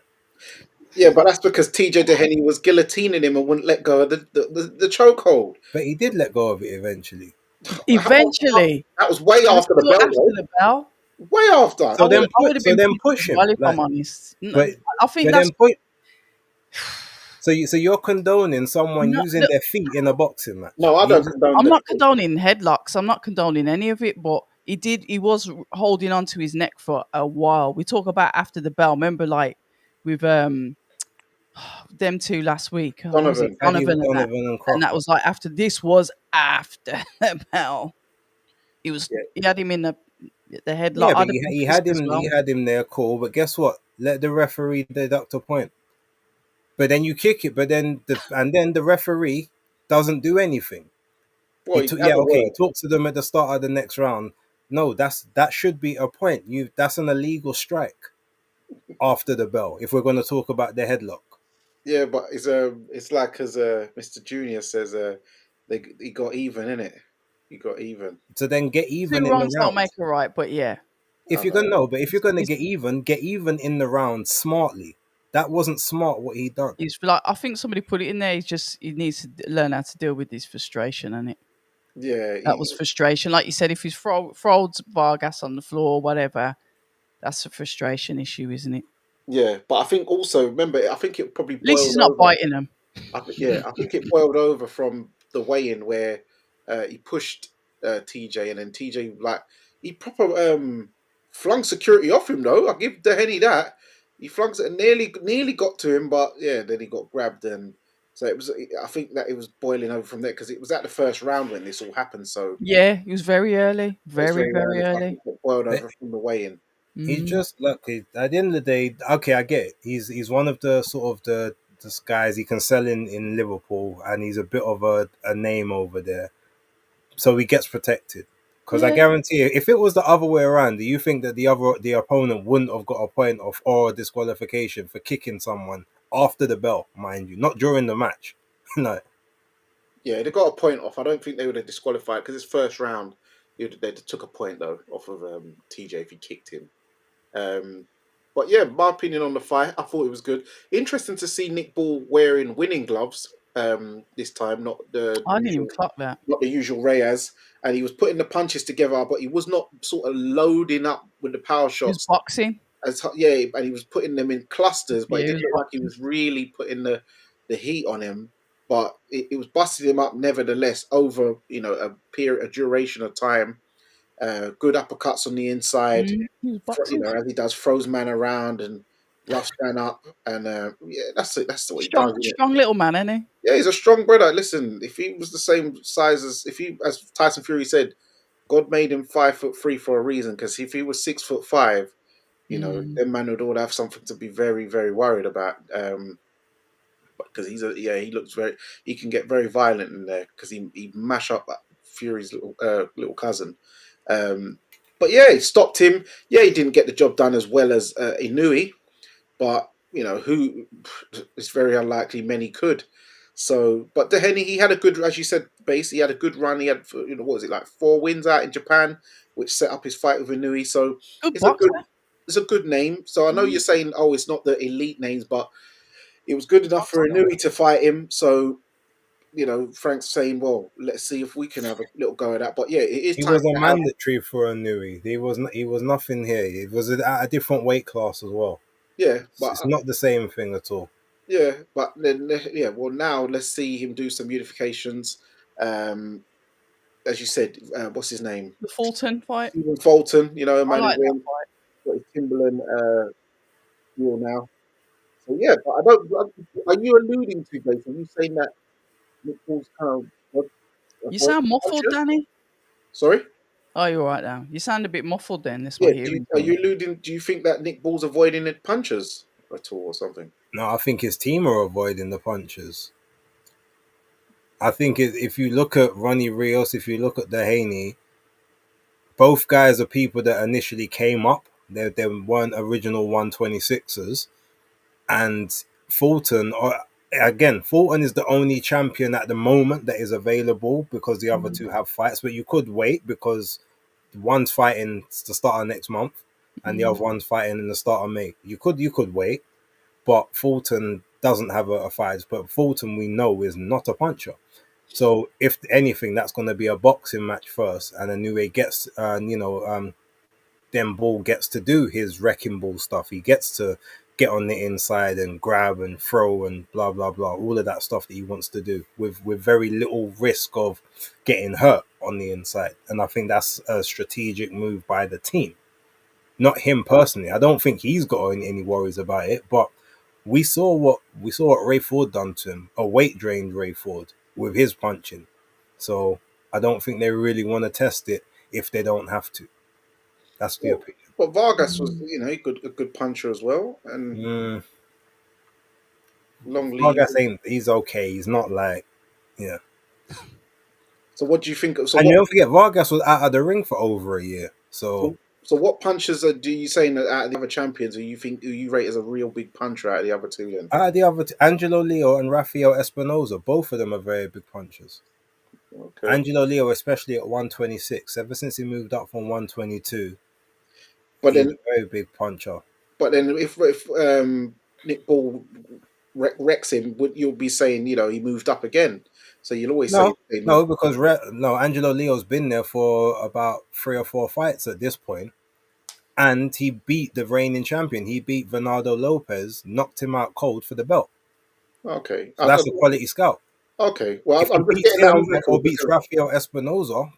Yeah, but that's because TJ Dehaney was guillotining him and wouldn't let go of the chokehold. But he did let go of it eventually. Eventually. That was way It was after the still bell, after though. the bell. Way after. So then I would have been push pissed as him. well if Like, I'm honest. but I think but that's then put. So you're condoning someone no, using look, their feet in a boxing match. No, I don't condone I'm that. not condoning headlocks. I'm not condoning any of it, but He was holding on to his neck for a while. We talk about after the bell. Remember, like with them two last week. What was it? Donovan. Paddy Donovan and that. Donovan and And that Crocker. was like after this was after the bell. Yeah, He had him in the headlock. Yeah, but I'd have been he pissed had as him. well. He had him there, cool. But guess what? Let the referee deduct a point. But then you kick it. But then the referee doesn't do anything. well, he Yeah, had a okay. He word. talks to them at the start of the next round. No, that should be a point. That's an illegal strike after the bell. If we're going to talk about the headlock, Yeah, but it's like as Mr. Junior says, he got even in it. He got even. to then get even Two in the wrongs don't round. make a right, but yeah. If I you're gonna know. no, but if you're gonna It's, get even in the round smartly. That wasn't smart what he done. it's like I think somebody put it in there. He needs to learn how to deal with his frustration, and Yeah, that was frustration. Like you said, if he's throws Vargas on the floor or whatever, that's a frustration issue, isn't it? yeah. But I think also remember, I think it probably At least he's boiled not over. biting them. I think it boiled over from the weigh-in where he pushed TJ, and then TJ like he proper flung security off him though. I give Dehenny that. He flung it and nearly got to him, but yeah, then he got grabbed, and so it was. I think that it was boiling over from there because it was at the first round when this all happened. So Yeah, he was very early, it was very very very early. So I early. think it boiled But over from the weigh-in. he's Mm. just lucky. At the end of the day, okay, I get it. He's one of the sort of the guys he can sell in Liverpool, and he's a bit of a name over there, so he gets protected. Because I Yeah, guarantee you, if it was the other way around, do you think that the opponent wouldn't have got a point off or a disqualification for kicking someone after the bell, mind you, not during the match? No, Yeah, they got a point off. I don't think they would have disqualified because it's first round. They took a point though off of TJ if he kicked him. Um, but yeah, my opinion on the fight, I thought it was good. Interesting to see Nick Ball wearing winning gloves this time, I didn't even clock that. not the usual Reyes, and he was putting the punches together, but he was not sort of loading up with the power He was shots boxing. yeah, and he was putting them in clusters, but it Yeah, he didn't was look like he boxing. was really putting the heat on him. But it was busting him up nevertheless over a duration of time. Good uppercuts on the inside, He was boxing. as he does, throws man around and roughs man up, and yeah, that's it. That's what he does. Strong, Isn't it? strong little man, isn't he? Yeah, he's a strong brother. Listen, if he was the same size as Tyson Fury said, God made him 5'3" for a reason. Because if he was 6'5", Mm. then man would all have something to be very, very worried about. Because he looks he can get very violent in there because he mash up Fury's little cousin. But yeah, he stopped him. Yeah, he didn't get the job done as well as Inui, but who it's very unlikely many could. So, but Dehenny, he had a good, as you said, base. He had a good run. He had, what was it, like 4 wins out in Japan, which set up his fight with Inui. So Good it's a good, boxer. it's a good name. So I know you're Mm. saying, oh, it's not the elite names, but it was good enough for Boxer. Inui to fight him. So Frank's saying, well, let's see if we can have a little go at that. But yeah, it is he time was a to have. mandatory for a Nui. He was nothing here. He was at a different weight class as well. Yeah, but It's not the same thing at all. yeah, but then yeah. Well, now let's see him do some unifications. Um, as you said, what's his name? The Fulton fight. Stephen Fulton. A I man who like that fight. got his Timberland deal now. So yeah, but I don't. Are you alluding to, Jason? Are you saying that Nick Paul's kind of You sound muffled, conscious? Danny. Sorry. Oh, you're right now. You sound a bit muffled then. That's my Yeah. hearing. Are you alluding? Do you think that Nick Ball's avoiding the punches at all or something? No, I think his team are avoiding the punches. I think if you look at Ronnie Rios, if you look at Dehaney, both guys are people that initially came up. They weren't original 126ers. And Fulton, Fulton is the only champion at the moment that is available because the other Mm. two have fights. But you could wait because one's fighting to start of next month and the Mm. other one's fighting in the start of May. You could wait, but Fulton doesn't have a fight. But Fulton, we know, is not a puncher. So if anything, that's going to be a boxing match first, and Inoue gets, then Ball gets to do his wrecking ball stuff. He gets to get on the inside and grab and throw and blah blah blah, all of that stuff that he wants to do with very little risk of getting hurt on the inside. And I think that's a strategic move by the team, not him personally. I don't think he's got any worries about it, but we saw what Ray Ford done to him, a weight drained Ray Ford with his punching. So I don't think they really want to test it if they don't have to. That's the Well, opinion. but Vargas was, a good puncher as well, and Mm, Long Lee. Vargas ain't. He's okay. He's not like, yeah. So what do you think? So And you what? don't forget, Vargas was out of the ring for over a year. So So what punches do you saying that out of the other champions who you rate as a real big puncher out of the other two? Then out of the other, Angelo Leo and Rafael Espinoza, both of them are very big punchers. okay, Angelo Leo, especially at 126, ever since he moved up from 122, but he's then a very big puncher. if Nick Ball wrecks him, you'll be saying he moved up again. So you'll always say No, they no, moved. because Angelo Leo's been there for about 3 or 4 fights at this point, and he beat the reigning champion. He beat Bernardo Lopez, knocked him out cold for the belt. Okay, So that's a quality scout. okay. Well, If he I'm just beats getting that him on or record beats because Rafael Espinoza,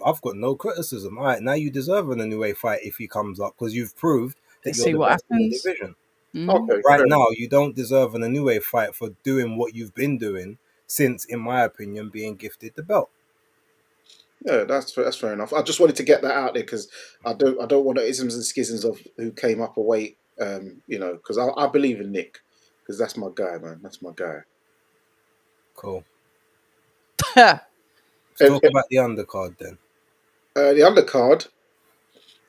I've got no criticism. All right, now you deserve an Inoue fight if he comes up because you've proved that Let's you're see the what best in the happens. division. Mm. okay, Right fair now, you don't deserve an Inoue fight for doing what you've been doing since, in my opinion, being gifted the belt. Yeah, that's fair enough. I just wanted to get that out there because I don't want the isms and schisms of who came up a weight. Because I believe in Nick because that's my guy, man. That's my guy. Cool. I Let's talk about the undercard then. The undercard.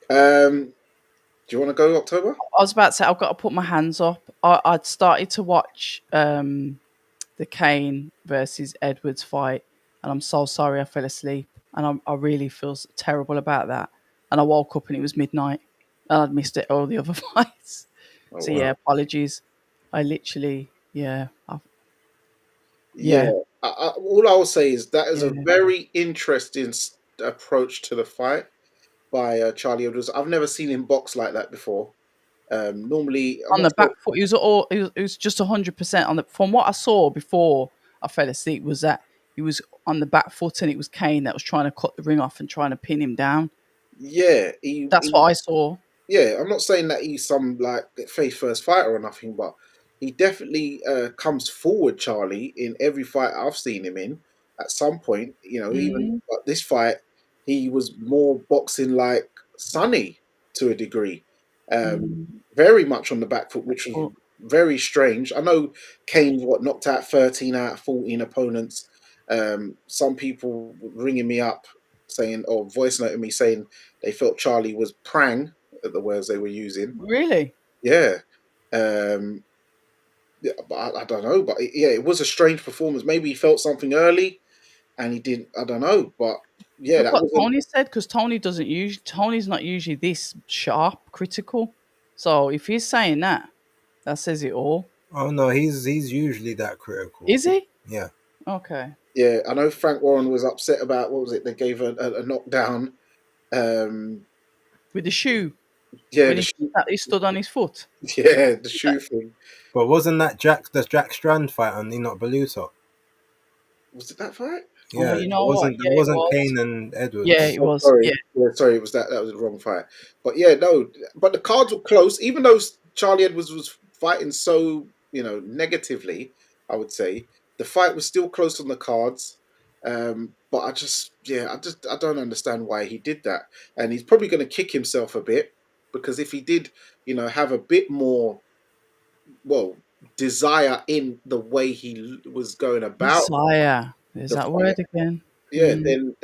Do you want to go October? was about to say I've got to put my hands up. I'd started to watch the Kane versus Edwards fight, and I'm so sorry I fell asleep, and I really feel terrible about that. And I woke up and it was midnight, and I'd missed it all the other fights. Oh, So wow. yeah, apologies. I literally, yeah, Yeah. All I will say is that is a Yeah. very interesting approach to the fight by Charlie Edwards. I've never seen him box like that before. Normally, I'm On not the sure. back foot, it was just 100% on the. From what I saw before I fell asleep, was that he was on the back foot, and it was Kane that was trying to cut the ring off and trying to pin him down. Yeah, That's what I saw. yeah, I'm not saying that he's some like face first fighter or nothing, but he definitely comes forward, Charlie, in every fight I've seen him in. At some point, even Mm, but this fight, he was more boxing like Sonny to a degree, um, mm. very much on the back foot, which was But very strange. I know Kane knocked out 13 out of 14 opponents. Some people ringing me up saying or voice noting me saying they felt Charlie was prang at the words they were using. really, Yeah. Um, yeah, but I don't know. But yeah, it was a strange performance. Maybe he felt something early and he didn't. I don't know. But yeah, look that what wasn't. Tony said, because Tony's not usually this sharp, critical. So if he's saying that, that says it all. Oh no, he's usually that critical. Is he? Yeah. Okay. Yeah, I know Frank Warren was upset about what was it? They gave a knockdown. Um, With the shoe, yeah, when he stood on his foot. the shoe thing. But wasn't that the Jack Strand fight on Enoch Baluto? Was it that fight? Oh, Yeah, you know what? that Yeah, it wasn't was. Kane and Edwards. Yeah, it Oh, was. sorry. Yeah. Yeah, sorry. It was that. That was the wrong fight. But yeah, no. But the cards were close. Even though Charlie Edwards was fighting so negatively, I would say the fight was still close on the cards. But I don't understand why he did that. And he's probably going to kick himself a bit because if he did, have a bit more, well, desire in the way he was going about Desire. There's the that fight, word again. yeah, then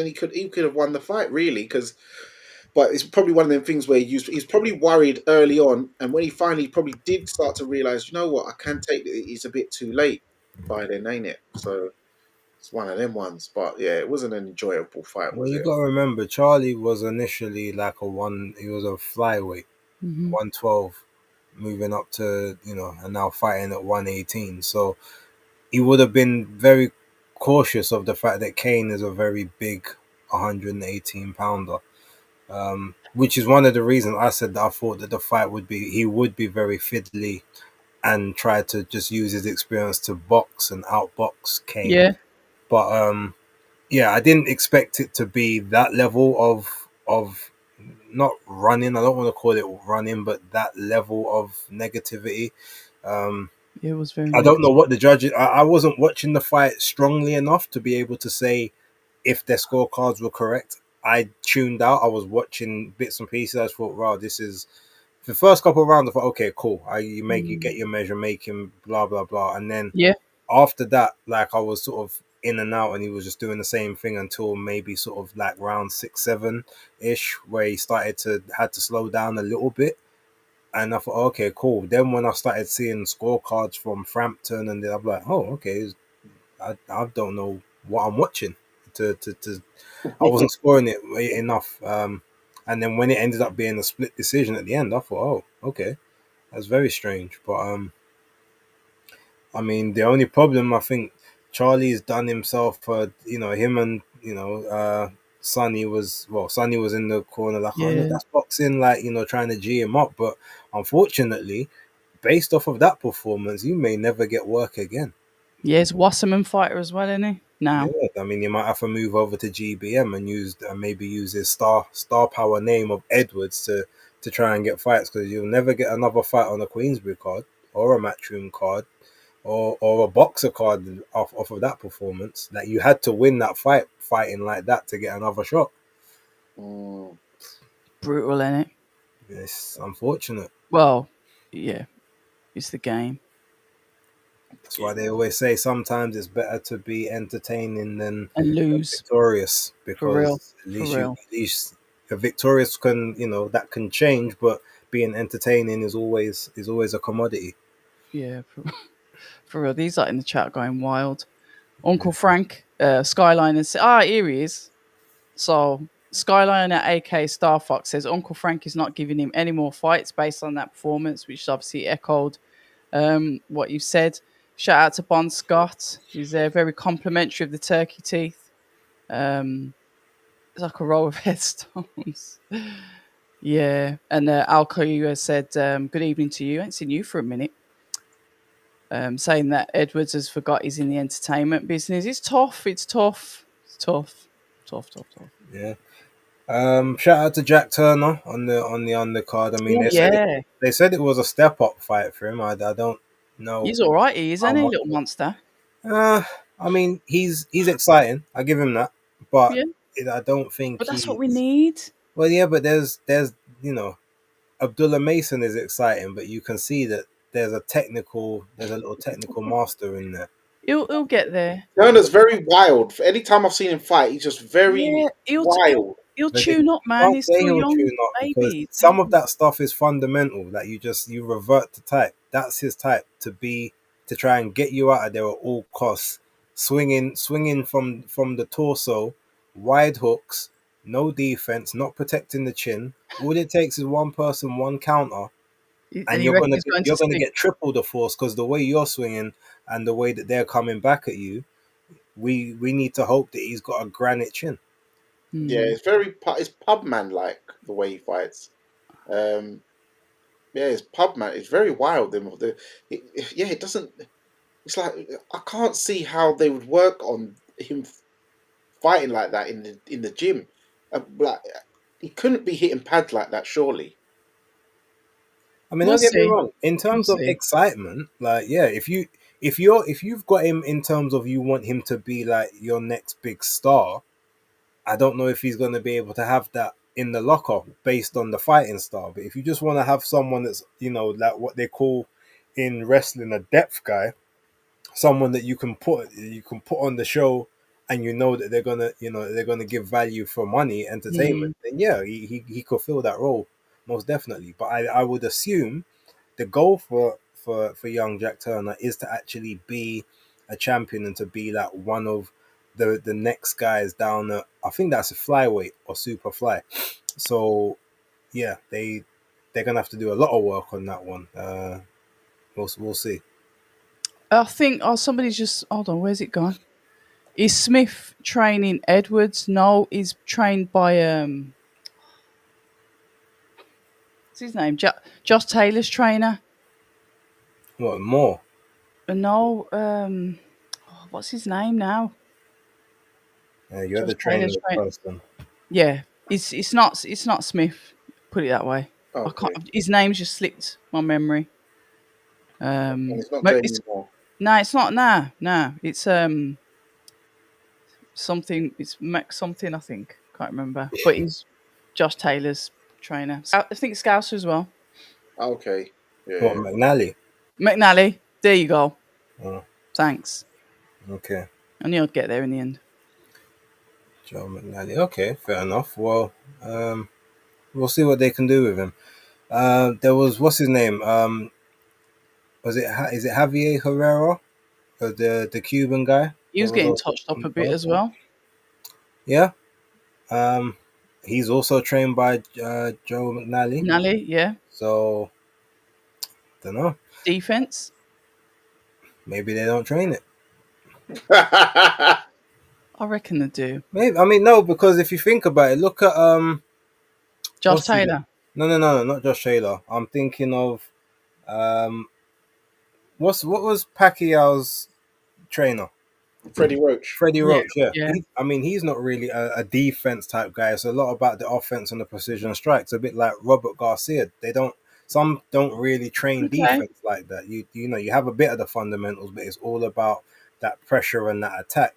he could have won the fight really because. But it's probably one of them things where he's probably worried early on, and when he finally probably did start to realize, you know what, I can take it. It's a bit too late by then, ain't it? So it's one of them ones. But yeah, it wasn't an enjoyable fight, Well, was you it? got to remember, Charlie was initially like he was a flyweight, Mm-hmm. 112, moving up to, and now fighting at 118. So he would have been very cautious of the fact that Kane is a very big 118 pounder. which is one of the reasons I said that I thought that the fight would be he would be very fiddly and try to just use his experience to box and outbox Kane. Yeah, But yeah, I didn't expect it to be that level of not running. I don't want to call it running, but that level of negativity. Um, it was very I don't know negative. what the judges. I wasn't watching the fight strongly enough to be able to say if their scorecards were correct. I tuned out. I was watching bits and pieces. I thought, wow, this is the first couple of rounds. I thought, okay, cool. You Mm. get your measure making, blah blah blah, and then Yeah, after that, like I was sort of in and out, and he was just doing the same thing until maybe sort of like round 6, 7 ish, where he started to had to slow down a little bit. And I thought, okay, cool. Then when I started seeing scorecards from Frampton, and then I'm like, oh, okay, I don't know what I'm watching. To I wasn't scoring it enough. And then when it ended up being a split decision at the end, I thought, oh, okay, that's very strange. But I mean, the only problem I think Charlie's done himself, him and Sonny was in the corner like, oh no, yeah, that's boxing, like trying to g him up. But unfortunately, based off of that performance, you may never get work again. yeah. He's a Wasserman fighter as well, isn't he? Yeah, Now, I mean, you might have to move over to GBM and maybe use his star power name of Edwards to try and get fights, because you'll never get another fight on a Queensbury card or a Matchroom card or a boxer card off of that performance. Like, you had to win that fighting like that to get another shot. Mm. brutal, isn't it? It's unfortunate. Well, yeah, it's the game. That's why they always say sometimes it's better to be entertaining And than lose victorious, for real, because for real. at least a victorious can that can change, but being entertaining is always a commodity. Yeah, for real. These are in the chat going wild. Uncle Frank, Skyline, and here he is. So Skyline at AK Star Fox says Uncle Frank is not giving him any more fights based on that performance, which obviously echoed what you said. Shout out to Bon Scott, who's very complimentary of the turkey teeth. It's like a row of headstones. Yeah, and Alco has said good evening to you. I ain't seen you for a minute. Saying that Edwards has forgot he's in the entertainment business. It's tough. It's tough. It's tough. Tough. Tough. Tough. Yeah. Shout out to Jack Turner on the undercard. I mean, Oh yeah, they said it was a step up fight for him. I don't know he's all right. He is, how isn't he, much. little monster? Uh, I mean, he's exciting. I give him that, but Yeah, I don't think but that's what we he's. need. Well, yeah, but there's you know Abdullah Mason is exciting, but you can see that there's a little technical master in there. He'll get there. Turner's very wild. Anytime I've seen him fight, he's just very Yeah, wild. he'll But you tune up, man. can't He's say still he'll young, tune up, because baby. some of that stuff is fundamental. That you revert to type. That's his type, to try and get you out of there at all costs. Swinging from the torso, wide hooks, no defense, not protecting the chin. All it takes is one person, one counter, And and you reckon he's going to you're gonna stick? get triple the force, because the way you're swinging and the way that they're coming back at you, we need to hope that he's got a granite chin. Yeah, Hmm. it's pub man like the way he fights. Um, yeah, it's pub man. It's very wild. Yeah, it doesn't. It's like I can't see how they would work on him fighting like that in the gym. Like he couldn't be hitting pads like that, surely. I mean, We'll don't get me see. wrong. In We'll terms of see. excitement, like, yeah, if you've got him in terms of you want him to be like your next big star, I don't know if he's going to be able to have that in the locker based on the fighting style. But if you just want to have someone that's like what they call in wrestling a depth guy, someone that you can put on the show, and that they're gonna give value for money, Hmm. entertainment, then yeah, he could fill that role most definitely. But I would assume the goal for young Jack Turner is to actually be a champion, and to be like one of the next guys down at, I think that's a flyweight or super fly. So yeah, they're gonna have to do a lot of work on that one. We'll see. I think. Oh, somebody's just. Hold on. Where's it gone? Is Smith training Edwards? No, he's trained by What's his name? Josh Taylor's trainer. What more? No, what's his name now? You're Josh the Taylor's trainer trainer. person. Yeah, it's not Smith. Put it that way. I Okay. can't. His name's just slipped my memory. And it's not But Jamie it's Moore. no, it's not. No, it's something. It's Mac something. I think can't remember. But he's Josh Taylor's trainer. I think Scouse as well. Okay. What, Yeah. McNally? McNally. There you go. Oh, Thanks. okay. I knew I'd get there in the end. Joe McNally. Okay, fair enough. Well, we'll see what they can do with him. There was what's his name? Is it Javier Herrera, the Cuban guy He that was was getting also touched up on a the bit card? as well. Yeah. Um, he's also trained by Joe McNally. McNally, yeah. So, don't know. Defense. Maybe they don't train it. I reckon they do. Maybe, I mean, no, because if you think about it, look at Josh what's his name? Taylor. No, not Josh Taylor. I'm thinking of um, what was Pacquiao's trainer? Freddie Roach. Freddie Yeah, Roach, yeah. yeah. I mean, he's not really a defense type guy. It's a lot about the offense and the precision strikes. A bit like Robert Garcia. Some don't really train Okay. defense like that. You have a bit of the fundamentals, but it's all about that pressure and that attack.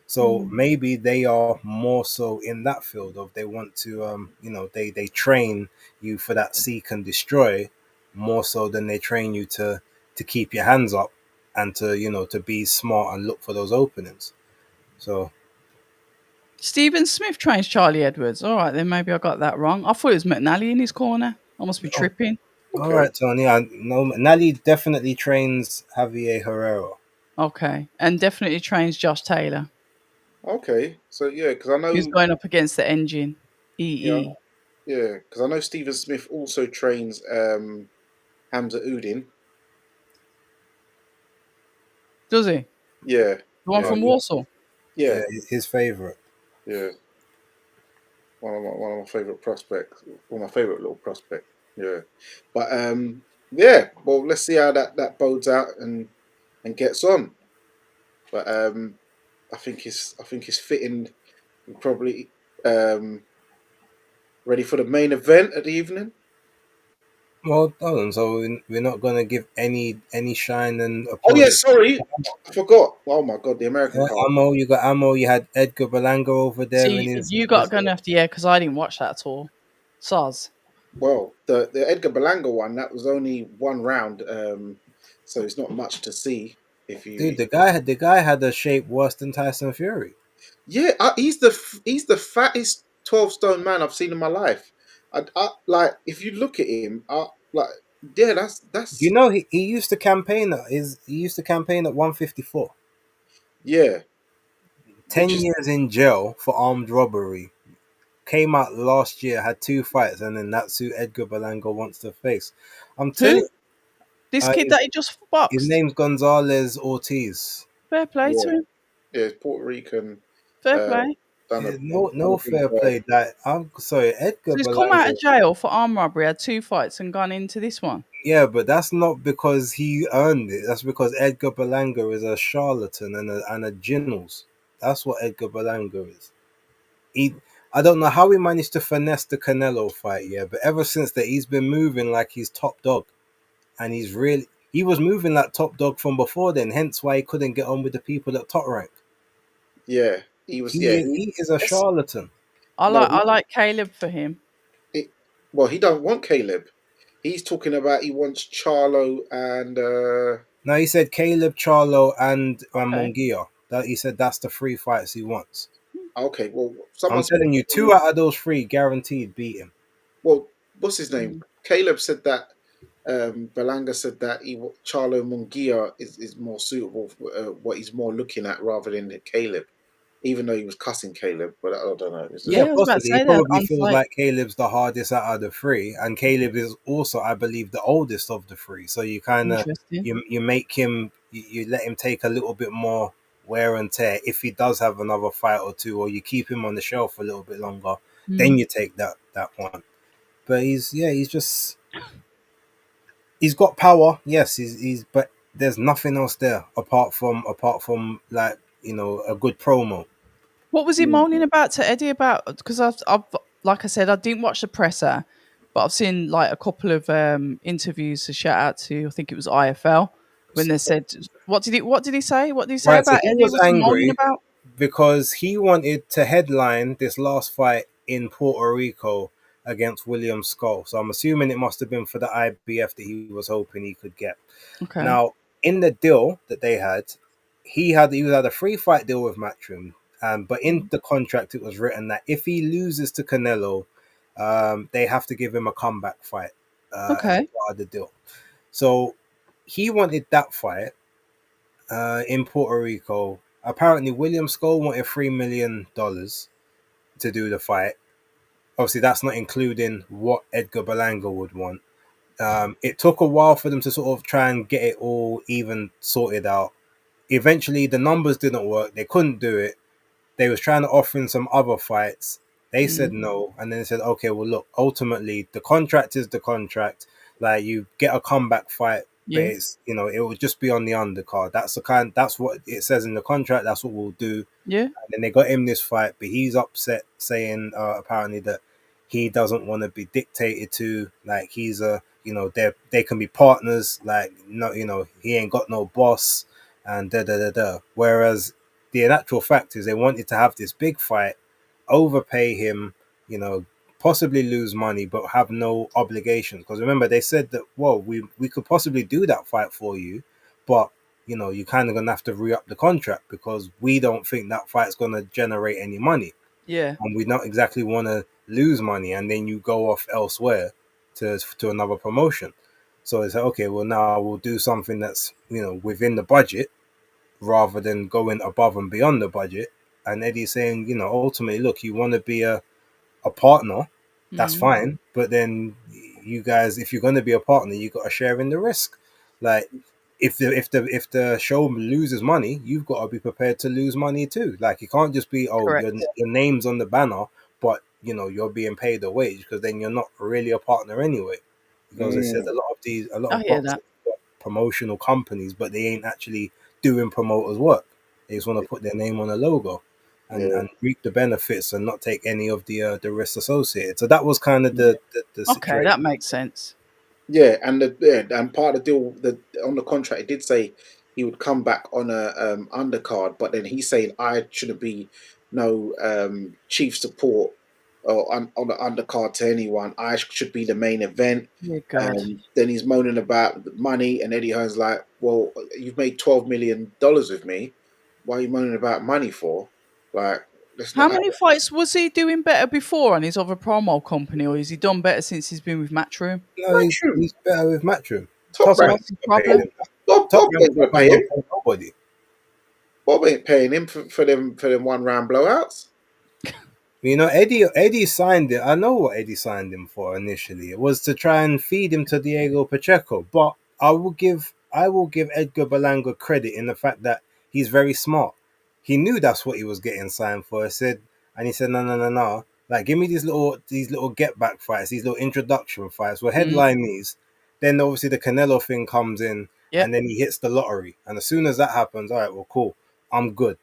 So maybe they are more so in that field of they want to, they train you for that seek and destroy more so than they train you to keep your hands up and to be smart and look for those openings. So Stephen Smith trains Charlie Edwards. All right, then maybe I got that wrong. I thought it was McNally in his corner. I must be tripping. all Okay. right, Tony. I know Nally definitely trains Javier Herrera. Okay, and definitely trains Josh Taylor. Okay. So yeah, because I Who's know. going up against the engine? Yeah. EE. Yeah. Because I know Stephen Smith also trains Hamza Udin. Does he? Yeah. The one Yeah. Oh, from Warsaw? Yeah. his favorite. Yeah. One of my favorite prospects. One of my favorite little prospect. Yeah. But yeah. Well, let's see how that bodes out and gets on. But I think it's fitting. We're probably ready for the main event of the evening. Well done. So we're not going to give any shine and Oh yeah, applause. sorry, I forgot. Oh my god, the American card. Ammo, you got Ammo. You had Edgar Berlanga over there in See, his. you got going after because I didn't watch that at all. Soz. Well, the Edgar Berlanga one, that was only one round, so it's not much to see. If Dude, you, the guy had a shape worse than Tyson Fury. yeah, he's the fattest 12 stone man I've seen in my life. I like if you look at him, like yeah, that's You know, he used to campaign at 154. yeah, which 10 is years in jail for armed robbery. Came out last year, had 2 fights, and then that's who Edgar Berlanga wants to face. I'm telling Who? you, This kid his, that he just his boxed. name's Gonzalez Ortiz. Fair play to yeah, him. yeah, it's Puerto Rican. Fair Uh, play. done Yeah, done no a big fair play. That I'm sorry, So Edgar he's come out Berlanga. of jail for armed robbery, had 2 fights, and gone into this one. Yeah, but that's not because he earned it. That's because Edgar Berlanga is a charlatan and a ginnels. That's what Edgar Berlanga is. He, I don't know how he managed to finesse the Canelo fight, yeah, but ever since that, he's been moving like he's top dog, and he was moving like top dog from before then. Hence why he couldn't get on with the people at top rank. Yeah, he was. He Yeah, is, he is a Yes. charlatan. no, I like Caleb for him. he, well, he don't want Caleb. He's talking about he wants Charlo and Now he said Caleb Charlo and Okay. Munguia. That he said that's the 3 fights he wants. okay. Well, I'm someone spoke telling you, to two out of those three guaranteed beat him. well, what's his name? Mm. Caleb said that. Balanga said that Charlo Munguia is more suitable for what he's more looking at rather than Caleb, even though he was cussing Caleb. But I don't know. It's Yeah, just Yeah, I was about to possibly. He say that probably on feels site. like Caleb's the hardest out of the three, and Caleb is also, I believe, the oldest of the three. So you kind of Interesting. you make him you let him take a little bit more wear and tear if he does have another fight or two, or you keep him on the shelf a little bit longer. Then Mm. you take that one. But he's just He's got power, yes. He's but there's nothing else there apart from like a good promo. What was he Mm. moaning about to Eddie about? Because I've, like I said, I didn't watch the presser, but I've seen like a couple of interviews to shout out to. I think it was IFL when they said, What did he say? What did he say Right, so about he Eddie? was Was he moaning angry about? because he wanted to headline this last fight in Puerto Rico against William Skull. So I'm assuming it must have been for the IBF that he was hoping he could get. Okay. Now, in the deal that they had, he had a free fight deal with Matchroom, but in the contract it was written that if he loses to Canelo, they have to give him a comeback fight as Okay. part of the deal. So he wanted that fight in Puerto Rico. Apparently, William Skull wanted $3 million to do the fight. Obviously, that's not including what Edgar Berlanga would want. It took a while for them to sort of try and get it all even sorted out. Eventually, the numbers didn't work. They couldn't do it. They was trying to offer in some other fights. They said Mm. no, and then they said, okay, well, look, ultimately, the contract is the contract. Like, you get a comeback fight, but Yeah. it's it will just be on the undercard. That's what it says in the contract. That's what we'll do. Yeah. And then they got him this fight, but he's upset, saying apparently that he doesn't want to be dictated to. Like, he's a they can be partners. Like, no, he ain't got no boss, and da da da da. Whereas the actual fact is they wanted to have this big fight, overpay him, you know, possibly lose money, but have no obligations. Because remember, they said that, well, we could possibly do that fight for you, but you're kind of gonna have to re-up the contract because we don't think that fight's gonna generate any money, Yeah. and we don't exactly want to lose money, and then you go off elsewhere to another promotion. So it's like, okay, well, now we'll do something that's within the budget rather than going above and beyond the budget. And Eddie's saying, ultimately, look, you want to be a partner, that's Mm. fine. But then you guys, if you're going to be a partner, you got to share in the risk. Like, if the show loses money, you've got to be prepared to lose money too. Like, you can't just be, oh, your Correct. your name's on the banner, but you're being paid a wage, because then you're not really a partner anyway. Because they said Mm. a lot I of hear boxers that. got promotional companies, but they ain't actually doing promoters work. They just want to put their name on a logo Yeah. and reap the benefits and not take any of the risks associated. So that was kind of the Okay, situation. that makes sense. Yeah, and part of the deal on the contract it did say he would come back on a undercard, but then he's saying I shouldn't be no chief support or on the undercard to anyone. I should be the main event. Yeah, God. Then he's moaning about the money, and Eddie Hearn's like, "Well, you've made $12 million with me. Why are you moaning about money for? Like, let's How not have many fights was he doing better before on his other promo company, or has he done better since he's been with Matchroom? No, Matchroom he's better with Matchroom. top Top So rank. rank what's the never paid problem? him that. Bob Top rank, ain't gonna top rank pay him. don't pay nobody. Bob ain't paying him for them 1 round blowouts. Eddie signed it. I know what Eddie signed him for initially. It was to try and feed him to Diego Pacheco. But I will give Edgar Berlanga credit in the fact that he's very smart. He knew that's what he was getting signed for. And he said, no, no, no, no. Like, give me these little get back fights, these little introduction fights. We'll Mm, headline these. Then obviously the Canelo thing comes in, yep. and then he hits the lottery. And as soon as that happens, all right, well, cool, I'm good.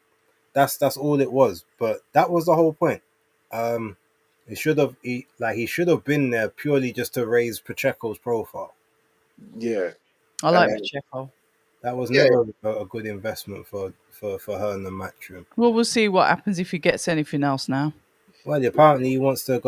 That's all it was. But that was the whole point. Um, he should have been there purely just to raise Pacheco's profile. Yeah, I and like then Pacheco. That was yeah, never a good investment for her in the Matchroom. Well, we'll see what happens if he gets anything else now. Well, apparently he wants to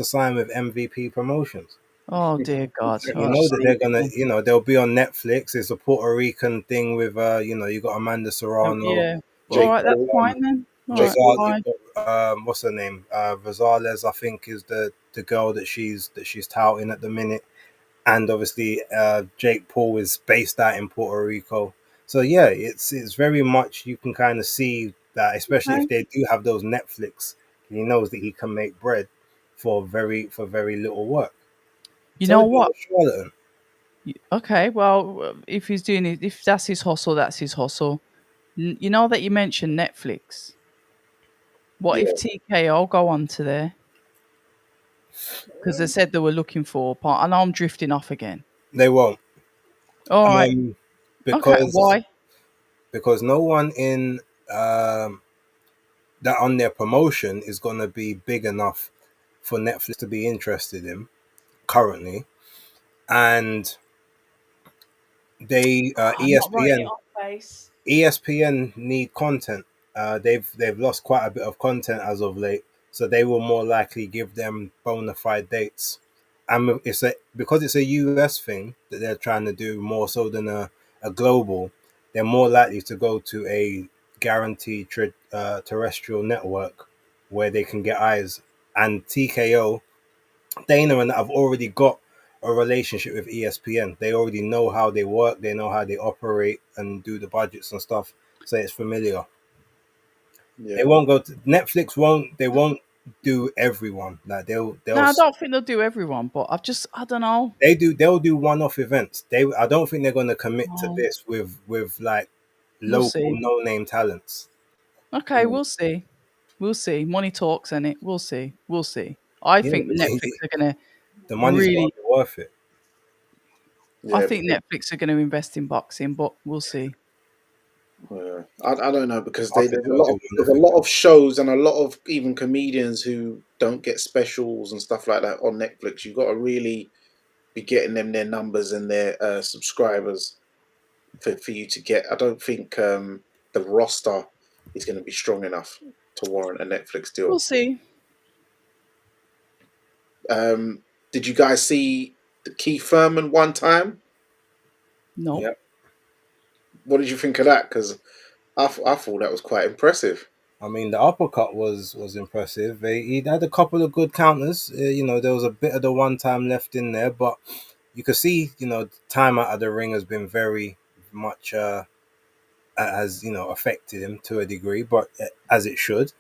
sign with MVP Promotions. Oh dear God. You Oh, know that's that they're gonna, painful. they'll be on Netflix. It's a Puerto Rican thing with, you got Amanda Serrano, Yeah. All Jake right, that's Paul, fine then. All Jake right, Paul. Rosales. fine. You've got, what's her name? Rosales, I think, is the girl that she's touting at the minute. And obviously Jake Paul is based out in Puerto Rico. So yeah, it's very much, you can kind of see that, especially if Okay. they do have those Netflix, he knows that he can make bread for very little work. You So know we're doing what? a charlatan. Okay, well, if he's doing it, if that's his hustle, that's his hustle. You know that you mentioned Netflix. What if Yeah, TKO go on to there? because they said they were looking for a part. I know I'm drifting off again. They won't, All right. Okay. because Why? no one in that on their promotion is going to be big enough for Netflix to be interested in currently, and they I'm not writing it ESPN off face. ESPN need content. They've lost quite a bit of content as of late, so they will more likely give them bona fide dates. And because it's a US thing that they're trying to do more so than a global. They're more likely to go to a guaranteed terrestrial network where they can get eyes. And TKO, Dana and that have already got a relationship with ESPN. They already know how they work, they know how they operate and do the budgets and stuff. So it's familiar. They Yeah. won't go to Netflix. Won't they? Won't do everyone. Like No, I don't think they'll do everyone, but I don't know. they'll do one-off events. I don't think they're going to commit to Oh, this with like we'll local see. no-name talents. Okay, Mm. we'll see. We'll see. Money talks, in it. We'll see. We'll see. I Yeah, think Netflix are gonna the money's got really. to be worth it. I Yeah. think Netflix are going to invest in boxing, but we'll see. Yeah. I don't know because I think they'll do there's one-off a lot events. of shows and a lot of even comedians who don't get specials and stuff like that on Netflix. You've got to really be getting them their numbers and their subscribers for you to get. I don't think the roster is going to be strong enough to warrant a Netflix We'll deal. see. Did you guys see the Keith Thurman one time? No. Yep. What did you think of that? Because I thought that was quite impressive. I mean, the uppercut was impressive. He had a couple of good counters. There was a bit of the one time left in there, but you could see, the time out of the ring has been very much has affected him to a degree, but as it should.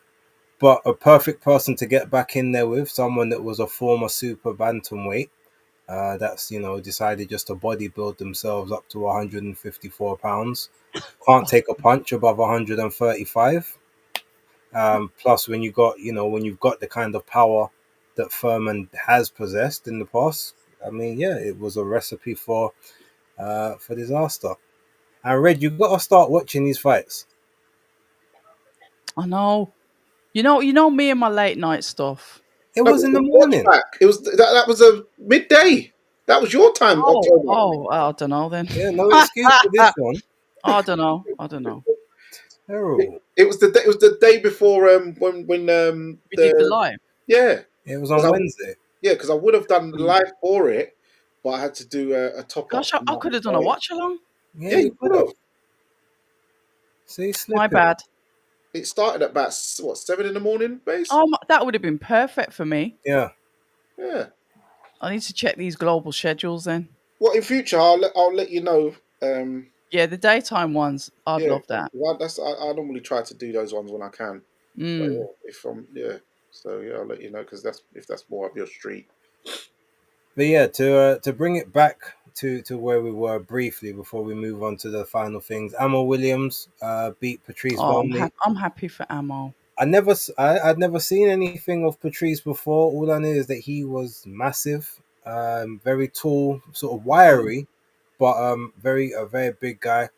But a perfect person to get back in there with, someone that was a former super bantamweight. That's decided just to bodybuild themselves up to 154 pounds. Can't take a punch above 135. Plus, when you've got the kind of power that Furman has possessed in the past, I mean, yeah, it was a recipe for disaster. And Red, you got to start watching these fights. I know. You know me and my late night stuff. It No, was but in the the watch morning. back. It was that was a midday. That was your time, Oh, October. oh, I don't know then. Yeah, no excuse for this one. I don't know. I don't know. Terrible. It was the day. It was the day before when We did the the live. yeah It was because on Wednesday. because I would have done the Mm. live for it, but I had to do a top up Gosh, I for could have done a my. watch along. Yeah, Yeah, you you could could have. have. See, My slipping. bad. It started at about what 7 in the morning, base. Oh, that would have been perfect for me. Yeah. Yeah. I need to check these global schedules then. Well, in future, I'll let you know. Yeah, the daytime ones. I'd Yeah, love that. I normally try to do those ones when I can. But Mm. yeah, if I'm yeah, so yeah, I'll let you know because that's more up your street. But yeah, to bring it back to where we were briefly before we move on to the final things, Amal Williams beat Patrice Oh, Vonley. I'm happy for Ammo. I'd never seen anything of Patrice before. All I knew is that he was massive, very tall, sort of wiry, but a very big guy.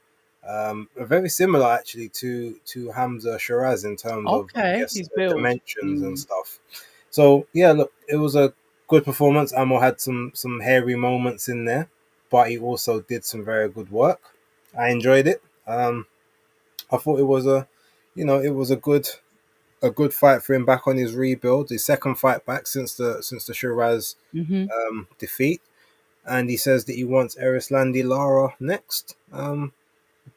Very similar actually to Hamza Shiraz in terms of, I Okay, guess, he's built. dimensions and Mm. stuff. So yeah, look, it was a good performance. Amo had some hairy moments in there, but he also did some very good work. I enjoyed it. I thought it was it was a good fight for him back on his rebuild, his second fight back since the Shiraz Hmm. defeat, and he says that he wants Erislandi Lara next.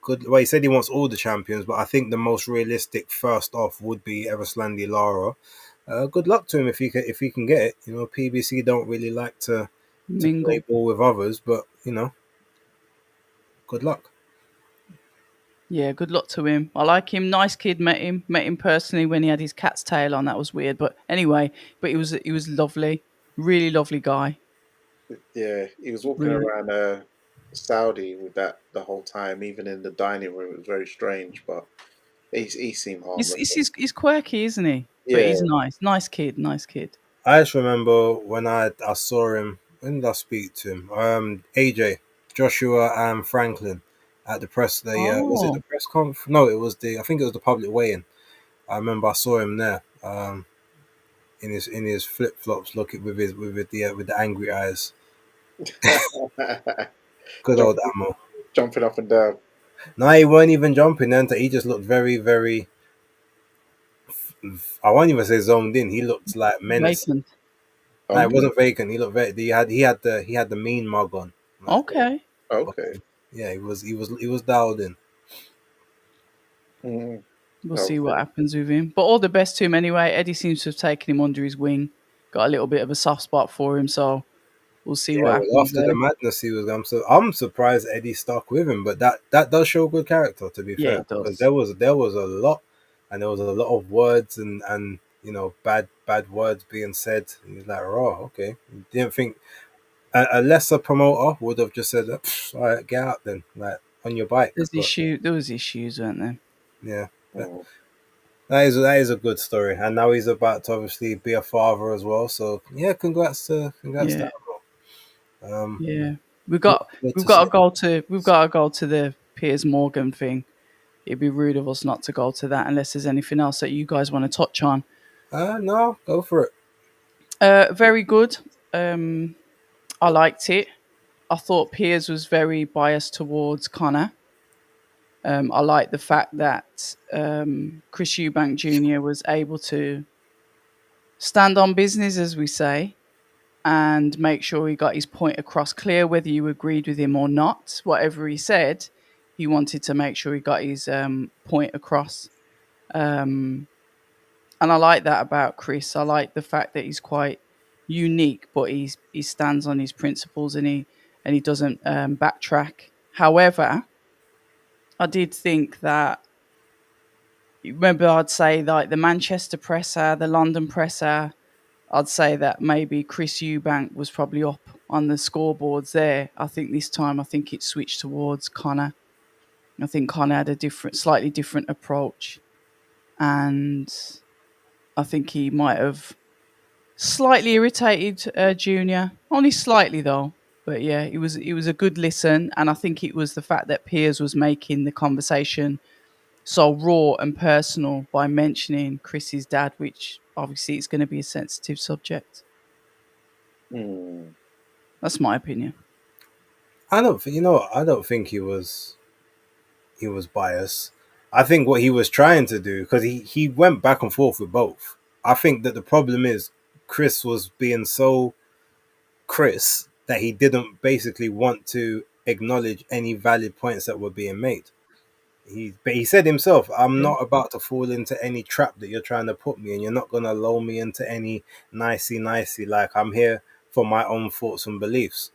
Good. Well, he said he wants all the champions, but I think the most realistic first off would be Erislandi Lara. Good luck to him if he can get it. PBC don't really like to play Mingle. ball with others, but good luck. Yeah, good luck to him. I like him. Nice kid. Met him personally when he had his cat's tail on. That was weird, but anyway, but he was lovely. Really lovely guy. Yeah, he was walking Really. around Saudi with that the whole time, even in the dining room. It was very strange, but he seemed He's harmless. he's, he's, he's quirky, isn't he? But Yeah, he's nice. Nice kid. Nice kid. I just remember when I saw him. When did I speak to him? AJ, Joshua, and Franklin at the press. Was it the Oh, press conf? No, it was the. I think it was the public weigh-in. I remember I saw him there. In his flip flops, looking with the angry eyes. Good Jump, old Ammo. jumping up and down. No, he weren't even jumping. Then he just looked very, very. I won't even say zoned in. He looked like menacing. vacant. No, it Okay, wasn't vacant. He looked very. He had the mean mug on. Like, Okay. okay. yeah, he was dialed in. Mm, We'll see okay. what happens with him. But all the best to him anyway. Eddie seems to have taken him under his wing, got a little bit of a soft spot for him. So we'll see Yeah, what well, happens after the there. madness he was, I'm surprised Eddie stuck with him, but that does show good character, to be Yeah, fair, it because does. there was a lot, and there was a lot of words and bad words being said. And he's like, oh, okay, didn't think a lesser promoter would have just said, all right, get out then, like on your bike. But There was issues, weren't there? yeah, that, Mm, that is a good story, and now he's about to obviously be a father as well. So yeah, congrats to Yeah, Amro. Um, yeah. good to see. We've got to go to the Piers Morgan thing. It'd be rude of us not to go to that unless there's anything else that you guys want to touch on. No, go for it. Very good. Um, I liked it. I thought Piers was very biased towards Connor. I like the fact that Chris Eubank Jr. was able to stand on business, as we say, and make sure he got his point across clear, whether you agreed with him or not. Whatever he said, he wanted to make sure he got his point across. Um, and I like that about Chris. I like the fact that he's quite unique, but he stands on his principles and he doesn't backtrack. However, I did think that remember I'd say like the Manchester presser, the London presser. I'd say that maybe Chris Eubank was probably up on the scoreboards there. I think this time I think it switched towards Connor. I think Connor had a slightly different approach, and I think he might have slightly irritated Junior, only slightly though. But yeah, it was a good listen, and I think it was the fact that Piers was making the conversation so raw and personal by mentioning Chris's dad, which obviously is going to be a sensitive subject. mm, That's my opinion. I don't, I don't think he was biased. I think what he was trying to do, because he went back and forth with both. I think that the problem is Chris was being so Chris that he didn't basically want to acknowledge any valid points that were being made. But he said himself, "I'm Yeah. not about to fall into any trap that you're trying to put me in. You're not gonna lull me into any nicey. Like I'm here for my own thoughts and beliefs."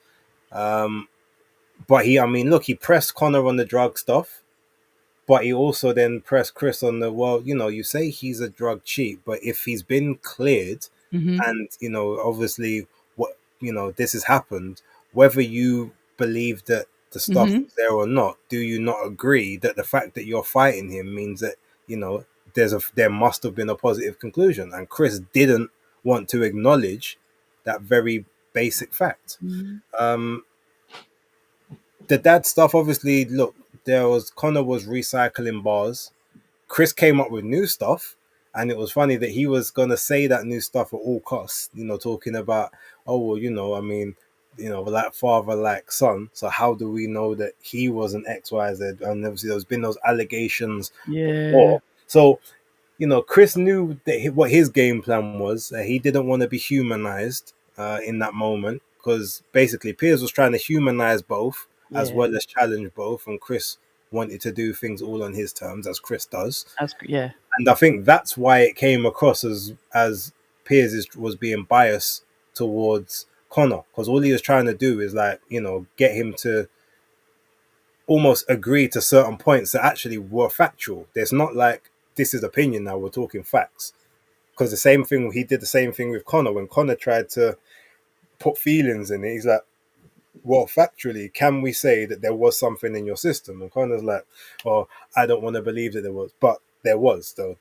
Um, But I mean, look, he pressed Connor on the drug stuff, but he also then pressed Chris on the, well, you say he's a drug cheat, but if he's been cleared Mhm. and, obviously this has happened, whether you believe that the stuff Mhm. was there or not, do you not agree that the fact that you're fighting him means that, there must have been a positive conclusion? And Chris didn't want to acknowledge that very basic fact. Mhm. Um, the dad stuff, obviously, look, there was Connor was recycling bars. Chris came up with new stuff, and it was funny that he was gonna say that new stuff at all costs. Talking about, oh well, I mean, like father, like son. So how do we know that he wasn't X, Y, Z? And obviously, there's been those allegations Yeah. before. So Chris knew that what his game plan was. He didn't want to be humanized in that moment because basically Piers was trying to humanize both as Yeah. well as challenge both, and Chris wanted to do things all on his terms, as Chris does. Yeah. And I think that's why it came across as Piers was being biased towards Connor, because all he was trying to do is like get him to almost agree to certain points that actually were factual. There's not like this is opinion now, we're talking facts. Because he did the same thing with Connor when Connor tried to put feelings in it. He's like, well, factually, can we say that there was something in your system? And Connor's like, oh, I don't want to believe that there was, but there was though.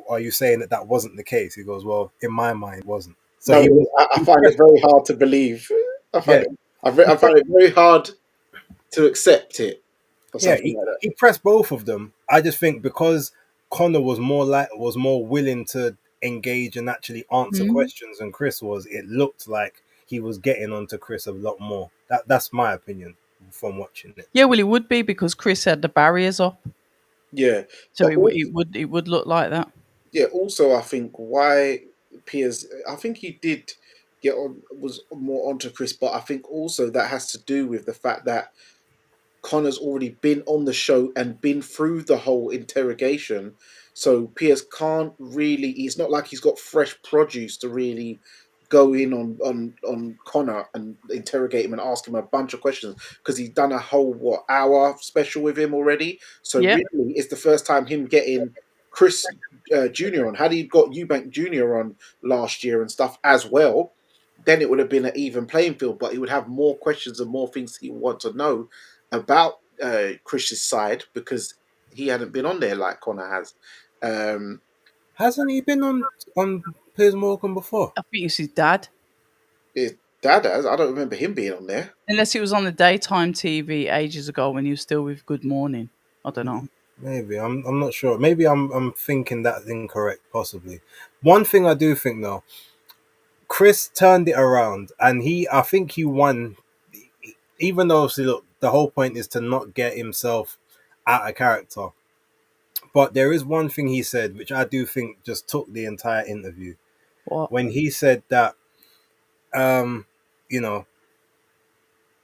Are you saying that wasn't the case? He goes, well, in my mind, it wasn't. So No, he was, I find it very hard to believe. I yeah, find it, I find it very hard to accept it or yeah, something like that. he pressed both of them. I just think because Connor was more willing to engage and actually answer Mhm. questions than Chris was, it looked like he was getting onto Chris a lot more. That's my opinion from watching it. Yeah, well, it would be because Chris had the barriers up, Yeah, so but it would look like that. yeah, also I think why Piers, I think he did get on, was more onto Chris, but I think also that has to do with the fact that Connor's already been on the show and been through the whole interrogation. So Piers can't really. It's not like he's got fresh produce to really go in on Connor and interrogate him and ask him a bunch of questions because he's done a whole hour special with him already. So Yeah, really, it's the first time him getting Chris Junior on. Had he got Eubank Junior on last year and stuff as well, then it would have been an even playing field. But he would have more questions and more things he would want to know about Chris's side because he hadn't been on there like Connor has. Um, Hasn't he been on Piers Morgan before? I think it's his dad. his dad has. I don't remember him being on there. Unless it was on the daytime TV ages ago when he was still with Good Morning. I don't know. Maybe I'm not sure. Maybe I'm thinking that's incorrect. Possibly. One thing I do think though, Chris turned it around, and I think he won. Even though obviously, look, the whole point is to not get himself out of character. But there is one thing he said, which I do think just took the entire interview. What? When he said that, um, you know,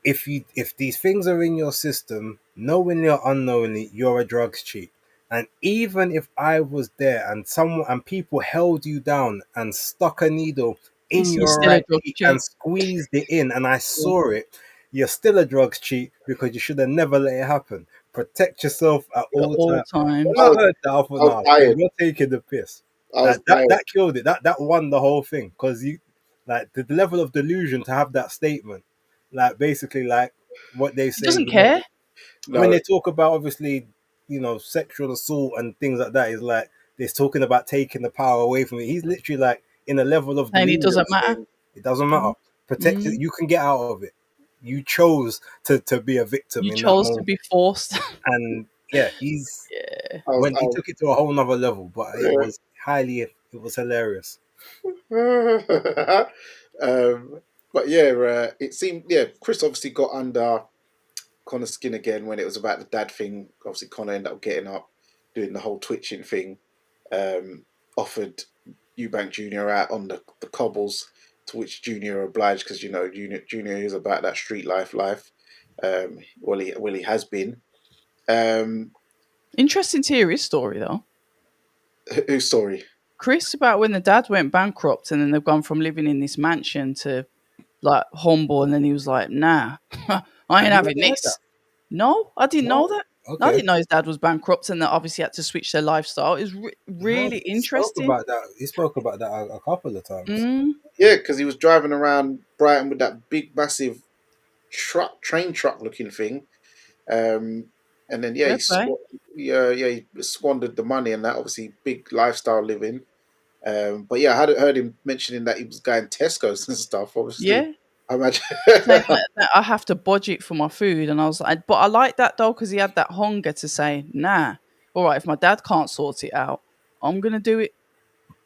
if these things are in your system, knowingly or unknowingly, you're a drugs cheat. And even if I was there and someone and people held you down and stuck a needle in He's your still a right drug cheek and cheat. squeezed it in, and I saw it, you're still a drugs cheat because you should have never let it happen. Protect yourself at At all all times. times. When I I was, heard that, I I thought, was nah, dying. you're taking the piss. I was Like that, dying. that killed it. That won the whole thing because you, like the level of delusion to have that statement, like basically like what they He say doesn't care. when No, they talk about obviously, sexual assault and things like that. Is like they're talking about taking the power away from it. He's literally like in a level of And it delusion doesn't matter. saying it doesn't matter. Protect it. Mm. You can get out of it. You chose to be a victim You in that chose to moment, be forced. and yeah, he's Yeah. I was. when he took it to a whole nother level. But it was hilarious. But yeah, it seemed Chris obviously got under Connor's skin again when it was about the dad thing. Obviously, Connor ended up getting up, doing the whole twitching thing. Offered Eubank Junior out on the cobbles, to which Junior obliged because Junior is about that street life. He has been. Um, Interesting to hear his story though. whose story? Chris about when the dad went bankrupt and then they've gone from living in this mansion to like humble and then he was like, nah, I Have ain't you having ever heard that? this. No, I didn't know No. that. I Okay. didn't know his dad was bankrupt and that obviously had to switch their lifestyle. It was No, really he spoke interesting. about that. He spoke about that a couple of times. Mm, Yeah, because he was driving around Brighton with that big, massive train truck looking thing. And then fair play. he squandered the money and that obviously big lifestyle living. But yeah, I had heard him mentioning that he was going Tesco's and stuff. Obviously, Yeah. I imagine. Saying that I have to budget for my food. And I was like, but I like that though, because he had that hunger to say, nah, all right, if my dad can't sort it out, I'm going to do it.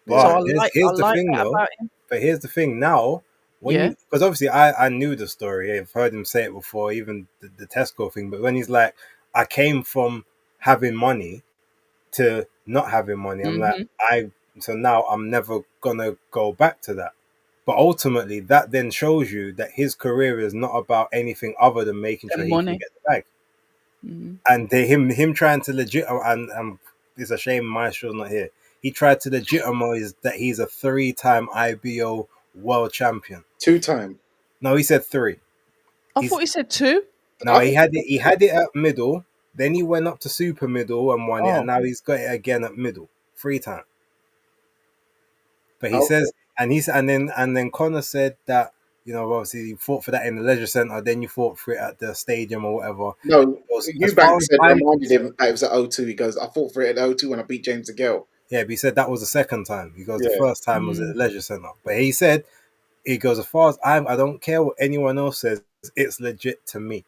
So Yeah, But I here's the like thing that though. about him. But here's the thing now. When Yeah. you, because obviously I knew the story. I've heard him say it before, even the Tesco thing. But when he's like, I came from having money to not having money. I'm like, Hmm. so now I'm never gonna go back to that. But ultimately, that then shows you that his career is not about anything other than making The sure he can money. get the bag. Hmm. And him trying to legit, and it's a shame Maestro's not here. He tried to legitimize that he's a 3-time IBO world champion. 2 time. No, he said 3. I He's thought he said two. no, I he think had it. He had it at middle. Then he went up to super middle and won it, and Oh, now he's got it again at middle, 3 times. But he okay. says, and then Connor said that obviously you fought for that in the leisure center, then you fought for it at the stadium or whatever. No, As far Eubank as said I'm reminded concerned, him that it was at O2. He goes, I fought for it at O2 when I beat James DeGale. yeah, but he said that was the second time. He goes, the Yeah, first time was at mm, the leisure center. But he said he goes, as far as I don't care what anyone else says. It's legit to me.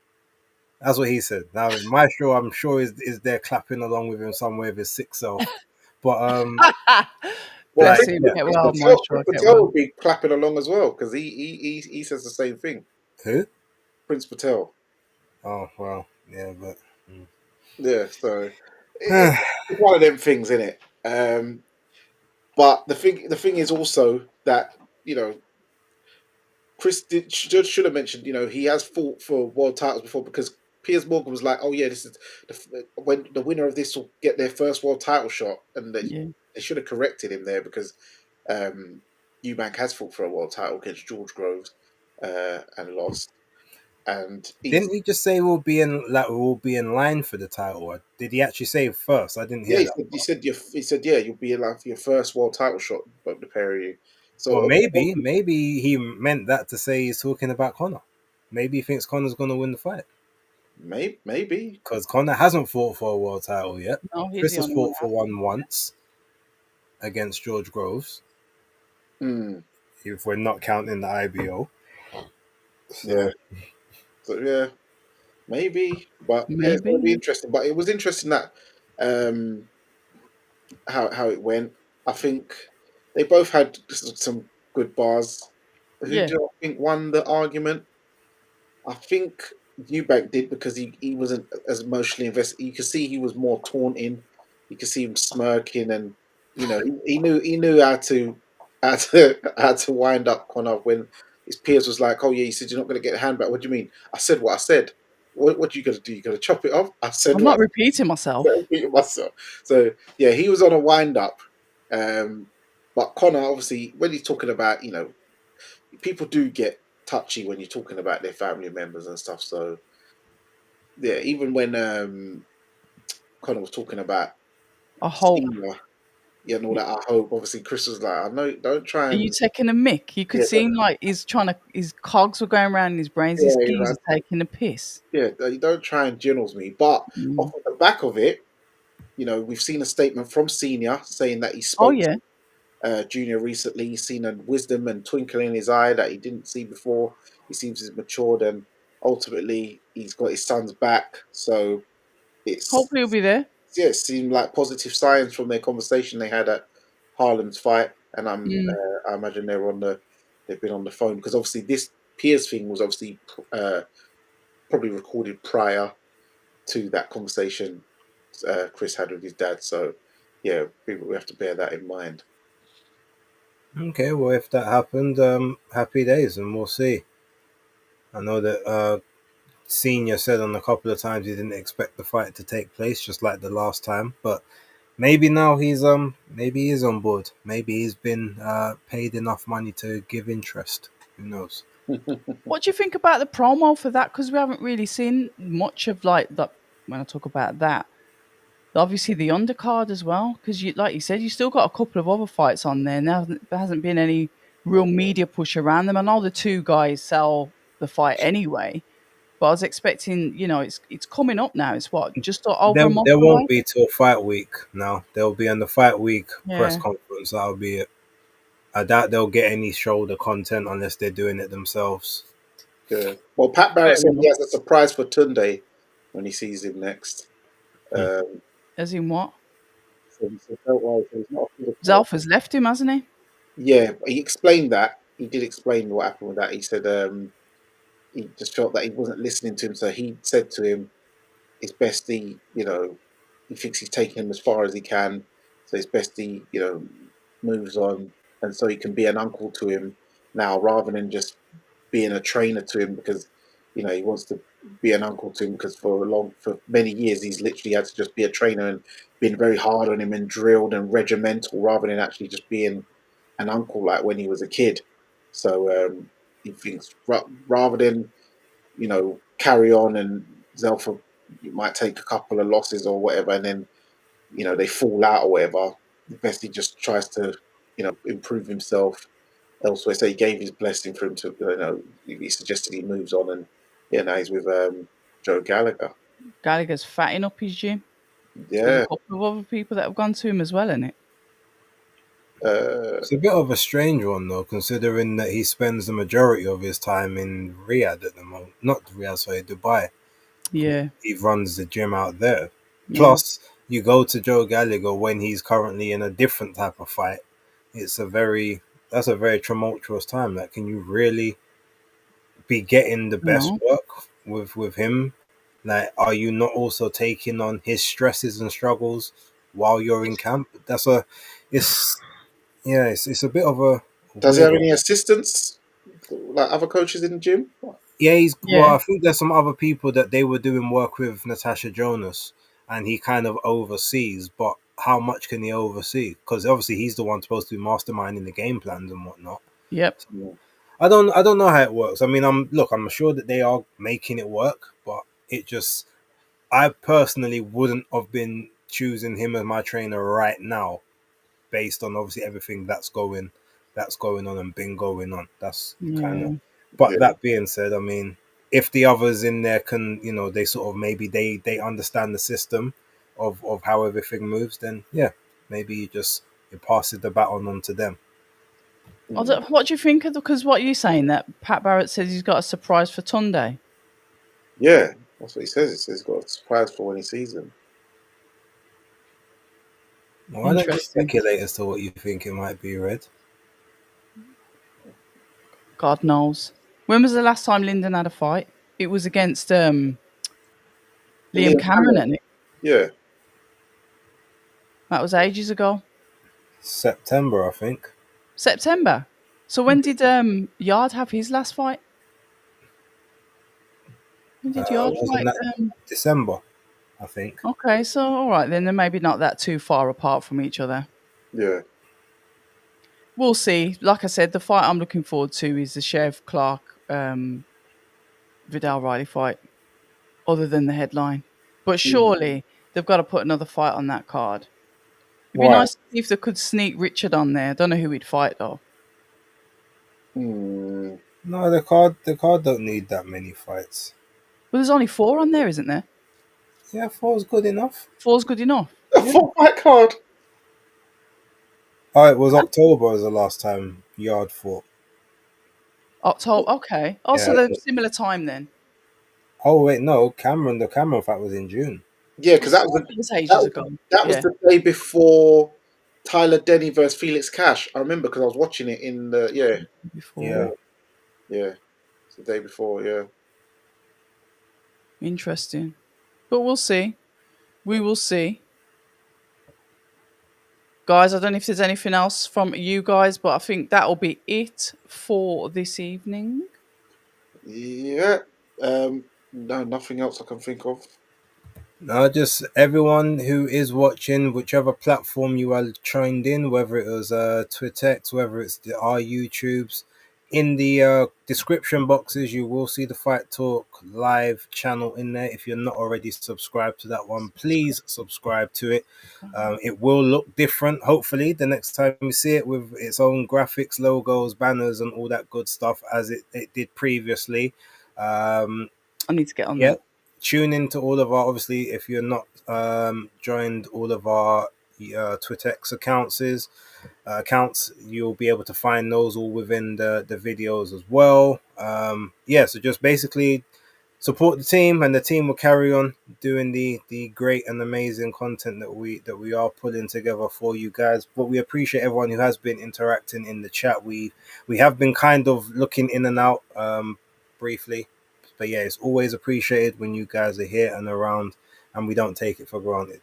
That's what he said. Now Maestro, I'm sure is there clapping along with him somewhere with his sick self. But Well, Bless like him. yeah, Get well, Maestro. Prince Get Patel well. would be clapping along as well because he says the same thing. who? Prince Patel. Oh well, yeah, but Yeah, so it's one of them things, isn't it? But the thing is also that you know should have mentioned he has fought for world titles before because Piers Morgan was like, oh yeah, this is when the winner of this will get their first world title shot, and Yeah. they should have corrected him there because Eubank has fought for a world title against George Groves and lost, and he's didn't he just say we'll be in line for the title? Or did he actually say first? I didn't yeah hear that. he said yeah you'll be alive for your first world title shot, both the pair of you. Well, So maybe he meant that to say he's talking about Connor. Maybe he thinks Connor's going to win the fight maybe. because Connor hasn't fought for a world title yet. No, he's Chris the has only one fought that for hasn't. one once against George Groves, Hmm. if we're not counting the IBO. Yeah. So So yeah, maybe, but yeah, it's going to be Maybe. interesting. But it was interesting that um, how it went. I think they both had some good bars. Who Yeah. do I think won the argument? I think Eubank did because he wasn't as emotionally invested. You could see he was more taunting. You could see him smirking, and he knew how to wind up Connor when his peers was like, "Oh yeah, you said you're not going to get a hand back. What do you mean? I said what I said. What you going to do? You going to chop it off? I said I'm what not I repeating said. myself. Repeating myself." So yeah, he was on a wind up. Um, but Connor, obviously, when he's talking about people do get touchy when you're talking about their family members and stuff. So yeah, even when Connor was talking about I hope. senior, yeah, and all that, I hope. Obviously, Chris was like, "I know, don't try Are you and taking a mick? You could yeah, see him like his cogs were going around in his brains. His yeah, gears are taking a piss. yeah, don't try and generals me." But off Mm. of the back of it, we've seen a statement from senior saying that he Oh spoke yeah. to Junior recently. He's seen a wisdom and twinkle in his eye that he didn't see before. He seems he's matured, and ultimately, he's got his son's back. So it's Hopefully he'll be there. yeah, it seemed like positive signs from their conversation they had at Harlem's fight, and Mm. I imagine they've been on the phone because obviously this Piers thing was obviously probably recorded prior to that conversation Chris had with his dad. So yeah, we have to bear that in mind. okay, well if that happened, happy days, and we'll see. I know that Senior said on a couple of times he didn't expect the fight to take place, just like the last time. But maybe now maybe he's on board. Maybe he's been paid enough money to give interest. Who knows? What do you think about the promo for that? Because we haven't really seen much of like that. When I talk about that, obviously the undercard as well. Because like you said, you still got a couple of other fights on there. Now there hasn't been any real media push around them. I know the two guys sell the fight anyway, but I was expecting, it's coming up now. It's what, just over There, a month there won't away? be till fight week now. They'll be on the fight week press Yeah. conference. That'll be it. I doubt they'll get any shoulder content unless they're doing it themselves. Yeah. Well, Pat Barrett Fair said he enough. has a surprise for Tunde when he sees him next. Hmm. Um, As in what? so he said, "Don't worry, so he's not off the card." Zalfa's left him, hasn't he? Yeah, he explained that. He did explain what happened with that. He said he just felt that he wasn't listening to him, so he said to him, "It's best he thinks he's taken him as far as he can, so it's best he moves on, and so he can be an uncle to him now rather than just being a trainer to him because he wants to be an uncle to him because for many years he's literally had to just be a trainer and been very hard on him and drilled and regimental rather than actually just being an uncle like when he was a kid. So he thinks rather than carry on and Zelfa might take a couple of losses or whatever, and then they fall out or whatever. The best he just tries to improve himself elsewhere. So he gave his blessing for him to he suggested he moves on, and now he's with Joe Gallagher. Gallagher's fatting up his gym. There's a Yeah, couple of other people that have gone to him as well, in it. It's a bit of a strange one though, considering that he spends the majority of his time in Riyadh at the moment. Not Riyadh, sorry, Dubai. Yeah, He runs the gym out there. yeah. Plus, you go to Joe Gallagher when he's currently in a different type of fight. It's a very that's a very tumultuous time. Like, can you really be getting the best No, work with him? Like, are you not also taking on his stresses and struggles while you're in camp? It's it's a bit of a Does he weird have one. any assistants, like other coaches in the gym? Yeah, yeah. I think there's some other people that they were doing work with Natasha Jonas, and he kind of oversees. But how much can he oversee? Because obviously he's the one supposed to be masterminding the game plans and whatnot. Yep. I don't know how it works. I mean, I'm sure that they are making it work, but it just I personally wouldn't have been choosing him as my trainer right now, based on obviously everything that's going on and been going on. That's kind of. Yeah. But Yeah. that being said, I mean, if the others in there can, they sort of maybe they understand the system of how everything moves, then yeah, maybe you pass the baton on to them. Mm. What do you think of? Because what are you saying that Pat Barrett says he's got a surprise for Tunde? Yeah, that's what he says. He says he's got a surprise for when he sees him. Why don't you Interesting. speculate as to what you think it might be, Red? God knows. When was the last time Lyndon had a fight? It was against Liam Liam Cameron, Cameron. and Yeah. that was ages ago. September, I think. September. So when did Yard have his last fight? When did Yard Wasn't fight? that December? I think. Okay, so all right then, they're maybe not that too far apart from each other. Yeah. We'll see. Like I said, the fight I'm looking forward to is the Sheriff Clark Vidal Riley fight, other than the headline. But surely they've got to put another fight on that card. It'd be Why? nice to see if they could sneak Richard on there. I don't know who he'd fight though. Mm. No, the card don't need that many fights. Well, there's only 4 on there, isn't there? Yeah, four's good enough. 4's good enough. A Yeah. full fight card. Oh, it was October was the last time Yard fought. October. Okay. Oh, so Yeah. they're similar time then. Oh wait, no, the Cameron fight was in June. Yeah, I because that was thought it was that ages was, ago. that was Yeah. the day before Tyler Denny versus Felix Cash. I remember because I was watching it in the Yeah. Before. yeah. It's the day before. Yeah. Interesting. But we'll see. We will see. Guys, I don't know if there's anything else from you guys, but I think that'll be it for this evening. Yeah. No, nothing else I can think of. No, just everyone who is watching, whichever platform you are joined in, whether it was Twittex, whether it's our YouTubes, in the description boxes, you will see the Fight Talk live channel in there. If you're not already subscribed to that one, please subscribe to it. It will look different, hopefully, the next time you see it with its own graphics, logos, banners, and all that good stuff as it did previously. Um, I need to get on yeah, that. tune into all of our, obviously, if you're not joined all of our Twittex accounts, you'll be able to find those all within the videos as well. So just basically support the team, and the team will carry on doing the great and amazing content that we are putting together for you guys. But we appreciate everyone who has been interacting in the chat. We have been kind of looking in and out briefly, but yeah, it's always appreciated when you guys are here and around, and we don't take it for granted.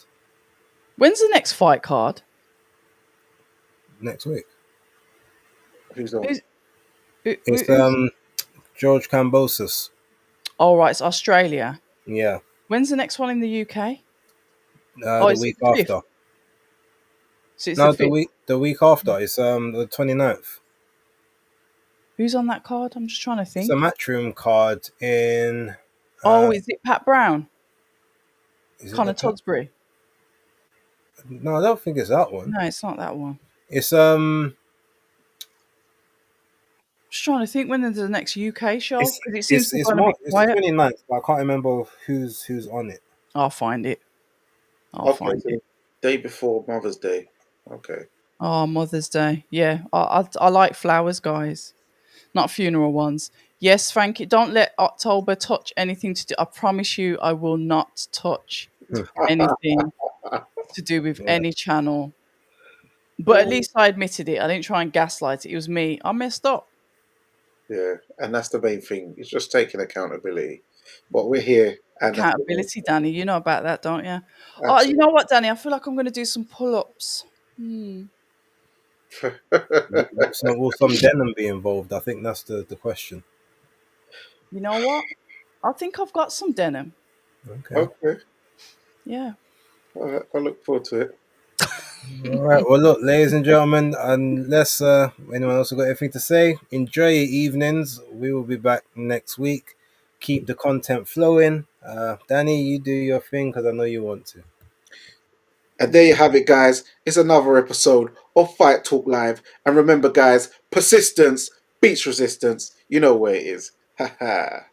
When's the next fight card? Next week Who's on? Who's, it's who's... George Kambosos. Oh, right, it's Australia. Yeah, When's the next one in the UK? Oh, the is it week the 5th? after. So it's the No, 5th. the week after. It's the 29th. Who's on that card? I'm just trying to It's a think. matchroom card in. Oh, is it Pat Brown? Is it Connor Todsbury? No, I don't think it's that one. No, it's not that one. It's Just trying to think when there's the next UK show, it's because it seems to it's be a bit it's the quiet. 29th, but I can't remember who's on it. I'll find it. I'll Okay, find so it. day before Mother's Day. Okay. Oh, Mother's Day. Yeah, I like flowers, guys, not funeral ones. Yes, Frankie, don't let October touch anything to do. I promise you, I will not touch anything to do with Yeah. any channel. But at least I admitted it. I didn't try and gaslight it. It was me. I messed up. Yeah, and that's the main thing. It's just taking accountability. But we're here, and that's the main Accountability, Danny. You know about that, don't you? thing. Oh, you know Absolutely. what, Danny? I feel like I'm going to do some pull-ups. Hmm. Will some denim be involved? I think that's the question. You know what? I think I've got some denim. Okay. Okay. Yeah. All right. I look forward to it. All right. Well, look, ladies and gentlemen, unless anyone else has got anything to say, enjoy your evenings. We will be back next week. Keep the content flowing. Danny, you do your thing because I know you want to. And there you have it, guys. It's another episode of Fight Talk Live. And remember, guys, persistence beats resistance. You know where it is. Ha ha.